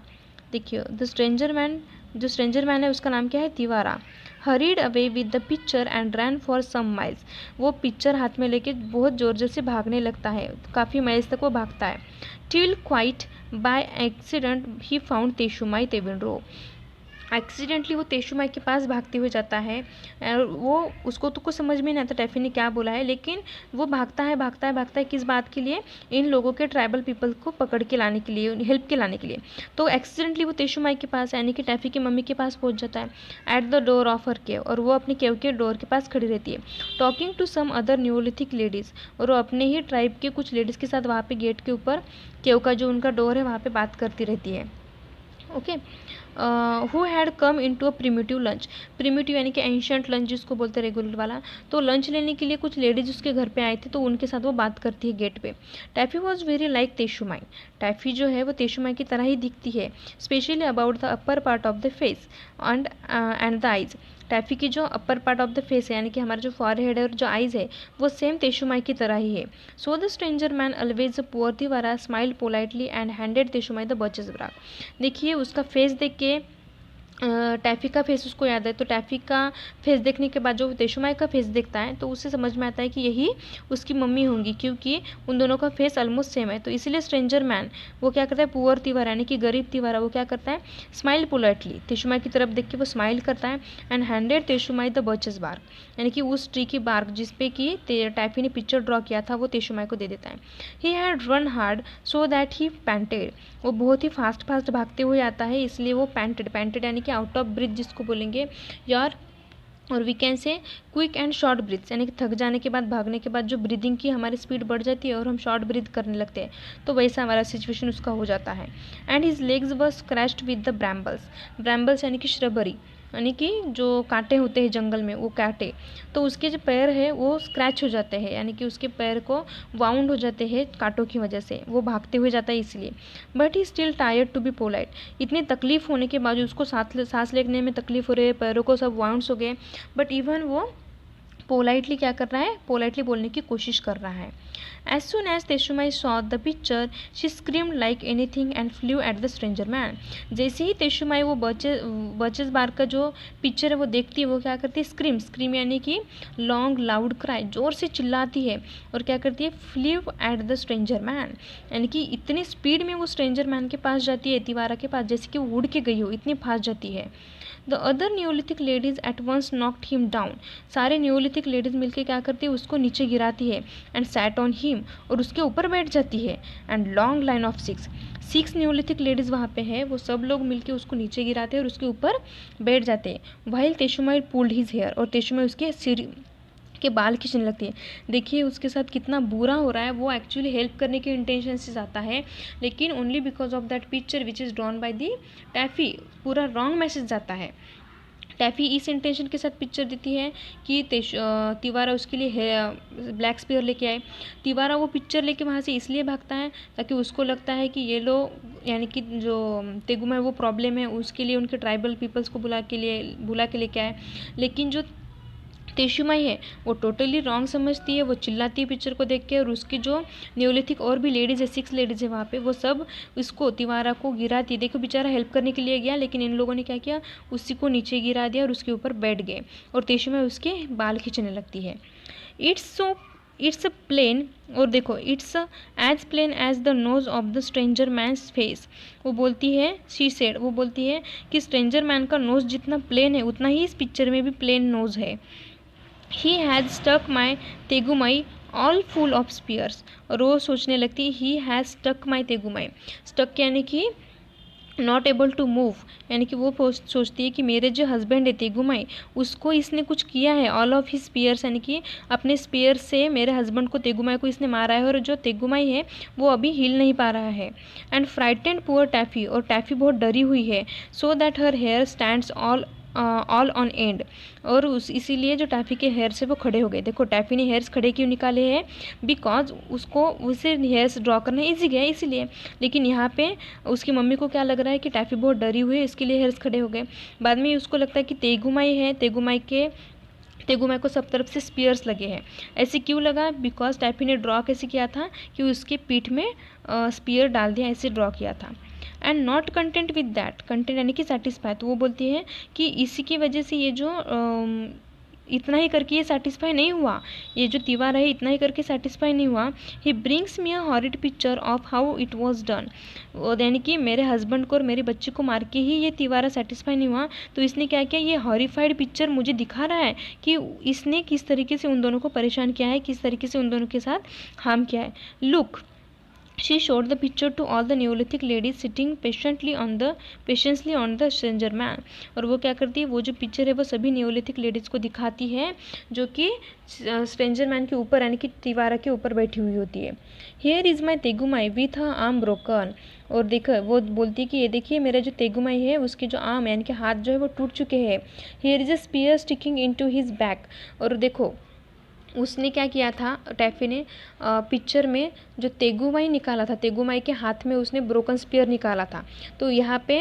देखिए द स्ट्रेंजर मैन, जो स्ट्रेंजर मैन है उसका नाम क्या है, Tewara. Hurried away with the picture and ran for some miles. वो पिक्चर हाथ में लेके बहुत ज़ोर ज़ोर से भागने लगता है, काफ़ी माइल्स तक वो भागता है। Till quite by accident he found Teshumai Tewindrow. Accidentally वो तेशुमाई के पास भागते हुए जाता है, और वो उसको तो कुछ समझ में नहीं आता टैफी ने क्या बोला है, लेकिन वो भागता है भागता है भागता है किस बात के लिए, इन लोगों के ट्राइबल पीपल को पकड़ के लाने के लिए, हेल्प के लाने के लिए। तो एक्सीडेंटली वो तेशुमाई के पास यानी कि टैफी की मम्मी के पास पहुंच जाता है at the door of her cave, और वो अपनी केव के डोर के पास खड़ी रहती है talking to some other neolithic ladies, और वो अपने ही ट्राइब के कुछ लेडीज़ के साथ वहाँ पे गेट के ऊपर केव का जो उनका डोर है वहाँ पे बात करती रहती है। Okay. Who had come into a primitive lunch. Primitive यानी कि एंशंट लंच जिसको बोलते हैं रेगुलर वाला। तो लंच लेने के लिए कुछ लेडीज उसके घर पे आए थे, तो उनके साथ वो बात करती है गेट पे। Taffy was very like Teshumai. Taffy जो है वो तेशुमाई की तरह ही दिखती है, specially about the upper part of the face and the eyes. Taffy की जो upper part of the face है यानी कि हमारा जो फॉरहेड है और जो आइज़ है वो सेम तेशुमाई की तरह ही है। So the stranger man always poor Tewara smile politely and handed Teshumai the birches bark. देखिए उसका फेस देख के टैफी का फेस उसको याद है, तो टैफी का फेस देखने के बाद जो तेशुमाई का फेस देखता है तो उससे समझ में आता है कि यही उसकी मम्मी होंगी, क्योंकि उन दोनों का फेस ऑलमोस्ट सेम है। तो इसीलिए स्ट्रेंजर मैन वो क्या करता है, पुअर तिवारा यानी कि गरीब तिवारा, वो क्या करता है, स्माइल पोलाइटली तेशुमाई की तरफ देख के वो स्माइल करता है and handed Teshumai the birches bark, यानी कि उस ट्री की बार्क जिसपे कि टैफी ने पिक्चर ड्रॉ किया था वो तेशुमाई को दे देता है। He had run hard so that he panted. वो बहुत ही फास्ट भागते हुए आता है, इसलिए वो पैंटेड यानी कि आउट ऑफ ब्रीथ जिसको बोलेंगे यार, और we can say quick and short breaths, यानी कि थक जाने के बाद, भागने के बाद जो ब्रीदिंग की हमारी स्पीड बढ़ जाती है और हम शॉर्ट ब्रीथ करने लगते हैं, तो वैसा हमारा सिचुएशन उसका हो जाता है। And his legs were scratched with the brambles यानी कि श्रबरी, यानी कि जो कांटे होते हैं जंगल में वो कांटे, तो उसके जो पैर है वो स्क्रैच हो जाते हैं, यानी कि उसके पैर को वाउंड हो जाते हैं कांटों की वजह से, वो भागते हुए जाता है इसलिए। But he still tired to be polite. इतनी तकलीफ होने के बावजूद उसको सांस लेने में तकलीफ हो रही है, पैरों को सब वाउंड्स हो गए, बट इवन वो पोलाइटली क्या कर रहा है, पोलाइटली बोलने की कोशिश कर रहा है। As soon as Teshumai saw the picture she screamed like anything and flew at the stranger man. जैसे ही तेशुमाई वो बर्चेस बार का जो पिक्चर है वो देखती है, वो क्या करती है, स्क्रीम यानी कि लॉन्ग लाउड क्राई, जोर से चिल्लाती है, और क्या करती है, flu at the stranger man, यानी कि इतनी स्पीड में वो स्ट्रेंजर मैन के पास जाती है, तिवारा के पास, जैसे कि वो उड़ के गई हो, इतनी फास्ट जाती है। The other neolithic ladies at once knocked him down, सारे न्यूलिथिक लेडीज मिलकर क्या करती है, उसको नीचे गिराती है, एंड सैट ऑन हिम, और उसके ऊपर बैठ जाती है, and long line of 6 Neolithic ladies वहाँ पे है, वो सब लोग मिलके उसको नीचे गिराते हैं और उसके ऊपर बैठ जाते हैं। वाइल तेशुमाई पुल्ड हिज हेयर, और तेशुमाई उसके सिर के बाल खींचने लगती है। देखिए उसके साथ कितना बुरा हो रहा है, वो एक्चुअली हेल्प करने के इंटेंशन से जाता है, लेकिन only because of that picture which is drawn by the Taffy पूरा रॉन्ग मैसेज जाता है। टैफी इस इंटेंशन के साथ पिक्चर देती है कि तिवारा उसके लिए ब्लैक स्पीयर लेके आए। तिवारा वो पिक्चर लेके वहाँ से इसलिए भागता है ताकि उसको लगता है कि ये लोग यानी कि जो तेगु में वो प्रॉब्लम है उसके लिए उनके ट्राइबल पीपल्स को बुला के लेके आए। लेकिन जो तेशुमाई है वो टोटली रॉन्ग समझती है, वो चिल्लाती है पिक्चर को देख के, और उसकी जो न्यूलिथिक और भी लेडीज़ है 6 लेडीज़ है वहाँ पे, वो सब इसको तिवारा को गिराती है। देखो बेचारा हेल्प करने के लिए गया, लेकिन इन लोगों ने क्या किया, उसी को नीचे गिरा दिया और उसके ऊपर बैठ गए, और तेशुमाई उसके बाल खींचने लगती है। इट्स अ प्लेन, और देखो it's as plain as the nose of the stranger man's face, वो बोलती है शी सेड, वो बोलती है कि स्ट्रेंजर मैन का नोज जितना प्लेन है उतना ही इस पिक्चर में भी प्लेन नोज है। He has stuck my Tegumai all full of spears, और वो सोचने लगती he has stuck my Tegumai, stuck यानी कि नॉट एबल टू मूव, यानी कि वो सोचती है कि मेरे जो हस्बैंड है तेगुमाई उसको इसने कुछ किया है, ऑल ऑफ हिज स्पीयर्स यानी कि अपने स्पीयर से मेरे हस्बैंड को तेगुमाई को इसने मारा है, और जो तेगुमाई है वो अभी हिल नहीं पा रहा है। एंड फ्राइटेंड पुअर टैफी, और टैफी बहुत डरी हुई है, so that her hair stands all on end, और इसीलिए जो टैफी के हेयर से वो खड़े हो गए। देखो टैफी ने हेयर्स खड़े क्यों निकाले हैं, बिकॉज उसे हेयर्स ड्रॉ करना ईजी गया इसीलिए, लेकिन यहाँ पे उसकी मम्मी को क्या लग रहा है कि टैफी बहुत डरी हुई है इसके लिए हेयर्स खड़े हो गए। बाद में उसको लगता है कि तेगुमाई है, तेगुमाई को सब तरफ से स्पीयर्स लगे हैं। ऐसे क्यों लगा, बिकॉज टैफी ने ड्रॉ कैसे किया था कि उसके पीठ में स्पीयर डाल दिया, ऐसे ड्रॉ किया था। And not content with that, content यानी कि सेटिस्फाई, तो वो बोलती है कि इसी की वजह से ये जो इतना ही करके ये सेटिस्फाई नहीं हुआ, ये जो तिवारा है इतना ही करके सेटिस्फाई नहीं हुआ, he brings me a horrid picture of how it was done, यानी कि मेरे हस्बैंड को और मेरे बच्चे को मार के ही ये तिवारा सेटिस्फाई नहीं हुआ, तो इसने क्या किया, ये हॉरिफाइड पिक्चर मुझे दिखा रहा है कि इसने किस तरीके से उन दोनों को परेशान किया है, किस तरीके से उन दोनों के साथ हार्म किया है। Look, she showed the picture to all the Neolithic ladies sitting patiently on the stranger man, और वो क्या करती है, वो जो पिक्चर है वो सभी न्यूलिथिक लेडीज़ को दिखाती है जो कि स्ट्रेंजर मैन के ऊपर यानी कि तिवारा के ऊपर बैठी हुई होती है। Here is my Tegumai with her arm broken, और देखो वो बोलती है कि ये देखिए मेरा जो तेगुमाई है उसके जो आर्म यानी कि हाथ जो है वो टूट चुके हैं। Here is a spear sticking into his back, और देखो उसने क्या किया था टैफी ने पिक्चर में जो तेगुमाई निकाला था, तेगुमाई के हाथ में उसने ब्रोकन स्पीयर निकाला था। तो यहाँ पे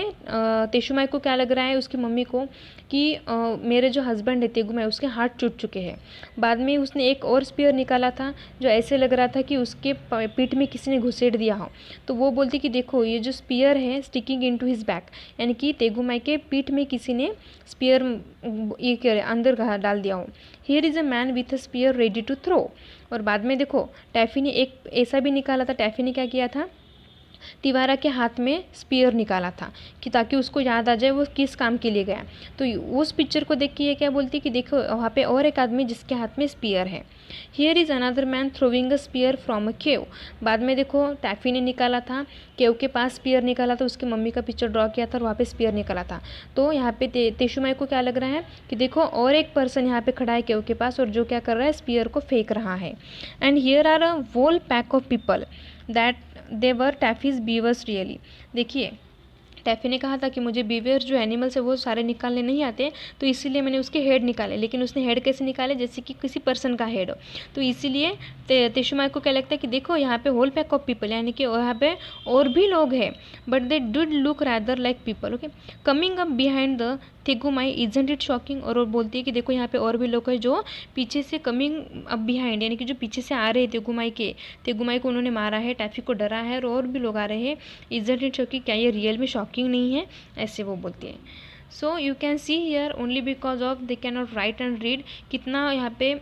तेशुमाई को क्या लग रहा है, उसकी मम्मी को, कि मेरे जो हस्बैंड है तेगुमाई उसके हाथ टूट चुके हैं। बाद में उसने एक और स्पीयर निकाला था जो ऐसे लग रहा था कि उसके पीठ में किसी ने घुसेड़ दिया हो, तो वो बोलती कि देखो ये जो स्पीयर है sticking into his back, यानी कि तेगुमाई के पीठ में किसी ने स्पीयर ये अंदर डाल दिया हो। Here is a man with a spear ready to throw, और बाद में देखो टैफी ने एक ऐसा भी निकाला था, टैफी ने क्या किया था, तिवारा के हाथ में स्पीयर निकाला था कि ताकि उसको याद आ जाए वो किस काम के लिए गया। तो उस पिक्चर को देख के ये क्या बोलती कि देखो वहाँ पे और एक आदमी जिसके हाथ में स्पीयर है। Here is another man throwing a spear from a cave, बाद में देखो टैफी ने निकाला था, केव के पास स्पीयर निकाला था, उसकी मम्मी का पिक्चर ड्रॉ किया था और वहाँ पे स्पीयर निकाला था। तो यहाँ पे तेशुमाई को क्या लग रहा है कि देखो और एक पर्सन यहाँ पे खड़ा है केव के पास और जो क्या कर रहा है, स्पीयर को फेंक रहा है। And here are a whole pack of people that they were Taffy's beavers really. देखिए टैफी ने कहा था कि मुझे बीवियर्स जो एनिमल्स है वो सारे निकालने नहीं आते, तो इसीलिए मैंने उसके हेड निकाले, लेकिन उसने हेड कैसे निकाले, जैसे कि किसी पर्सन का हेड हो। तो इसीलिए तेशुमाई को क्या लगता है कि देखो यहाँ पे होल पैक ऑफ पीपल, यानी कि यहाँ पे और भी लोग हैं, but they did look rather like people. Okay, coming up behind the Tegumai isn't it shocking, और वो बोलती है कि देखो यहाँ पे और भी लोग हैं जो पीछे से कमिंग अप बिहाइंड, यानी कि जो पीछे से आ रहे हैं तेगुमाई को उन्होंने मारा है, टैफी को डरा है और भी लोग आ रहे हैं। इजंट इट शॉकिंग, क्या ये रियल में शॉकिंग नहीं है, ऐसे वो बोलती है। So you can see here only because of they can not right and read, कितना यहाँ पे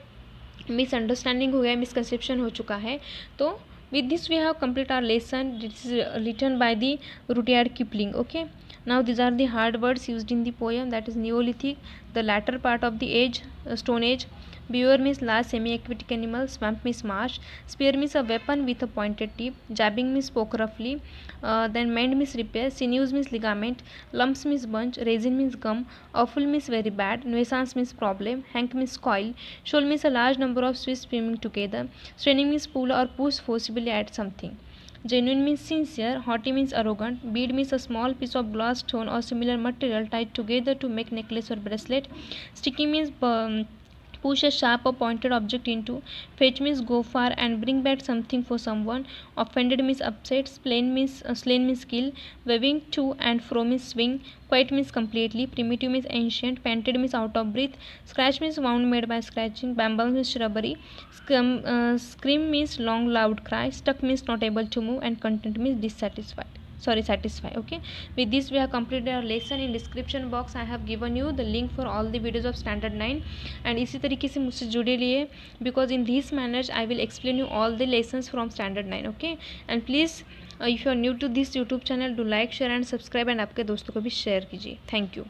मिसअंडरस्टैंडिंग हो गया, मिसकंसेप्शन हो चुका है। तो with this we have complete our lesson. This is written by the Rudyard Kipling. Okay, Now these are the hard words used in the poem, that is Neolithic, the latter part of the age, Stone Age. Beaver means large semi-aquatic animal. Swamp means marsh. Spear means a weapon with a pointed tip. Jabbing means poke roughly. Then mend means repair. Sinews means ligament. Lumps means bunch. Resin means gum. Awful means very bad. Nuisance means problem. Hank means coil. Shoal means a large number of fish swimming together. Straining means pull or push forcibly at something. Genuine means sincere. Haughty means arrogant. Bead means a small piece of glass, stone, or similar material tied together to make necklace or bracelet. Sticky means push a sharp or pointed object into. Fetch means go far and bring back something for someone. Offended means upset. Slain means kill. Waving to and fro means swing. Quiet means completely. Primitive means ancient. Panted means out of breath. Scratch means wound made by scratching. Bamble means shrubbery. Scream means long loud cry. Stuck means not able to move. And content means dissatisfied. Sorry, satisfy. Okay, with this we have completed our lesson. In description box I have given you the link for all the videos of standard 9 and इसी तरीके से मुझसे जुड़े रहिए because in this manner I will explain you all the lessons from standard 9. Okay, and please if you are new to this YouTube channel, do like, share and subscribe and आपके दोस्तों को भी share कीजिए. Thank you.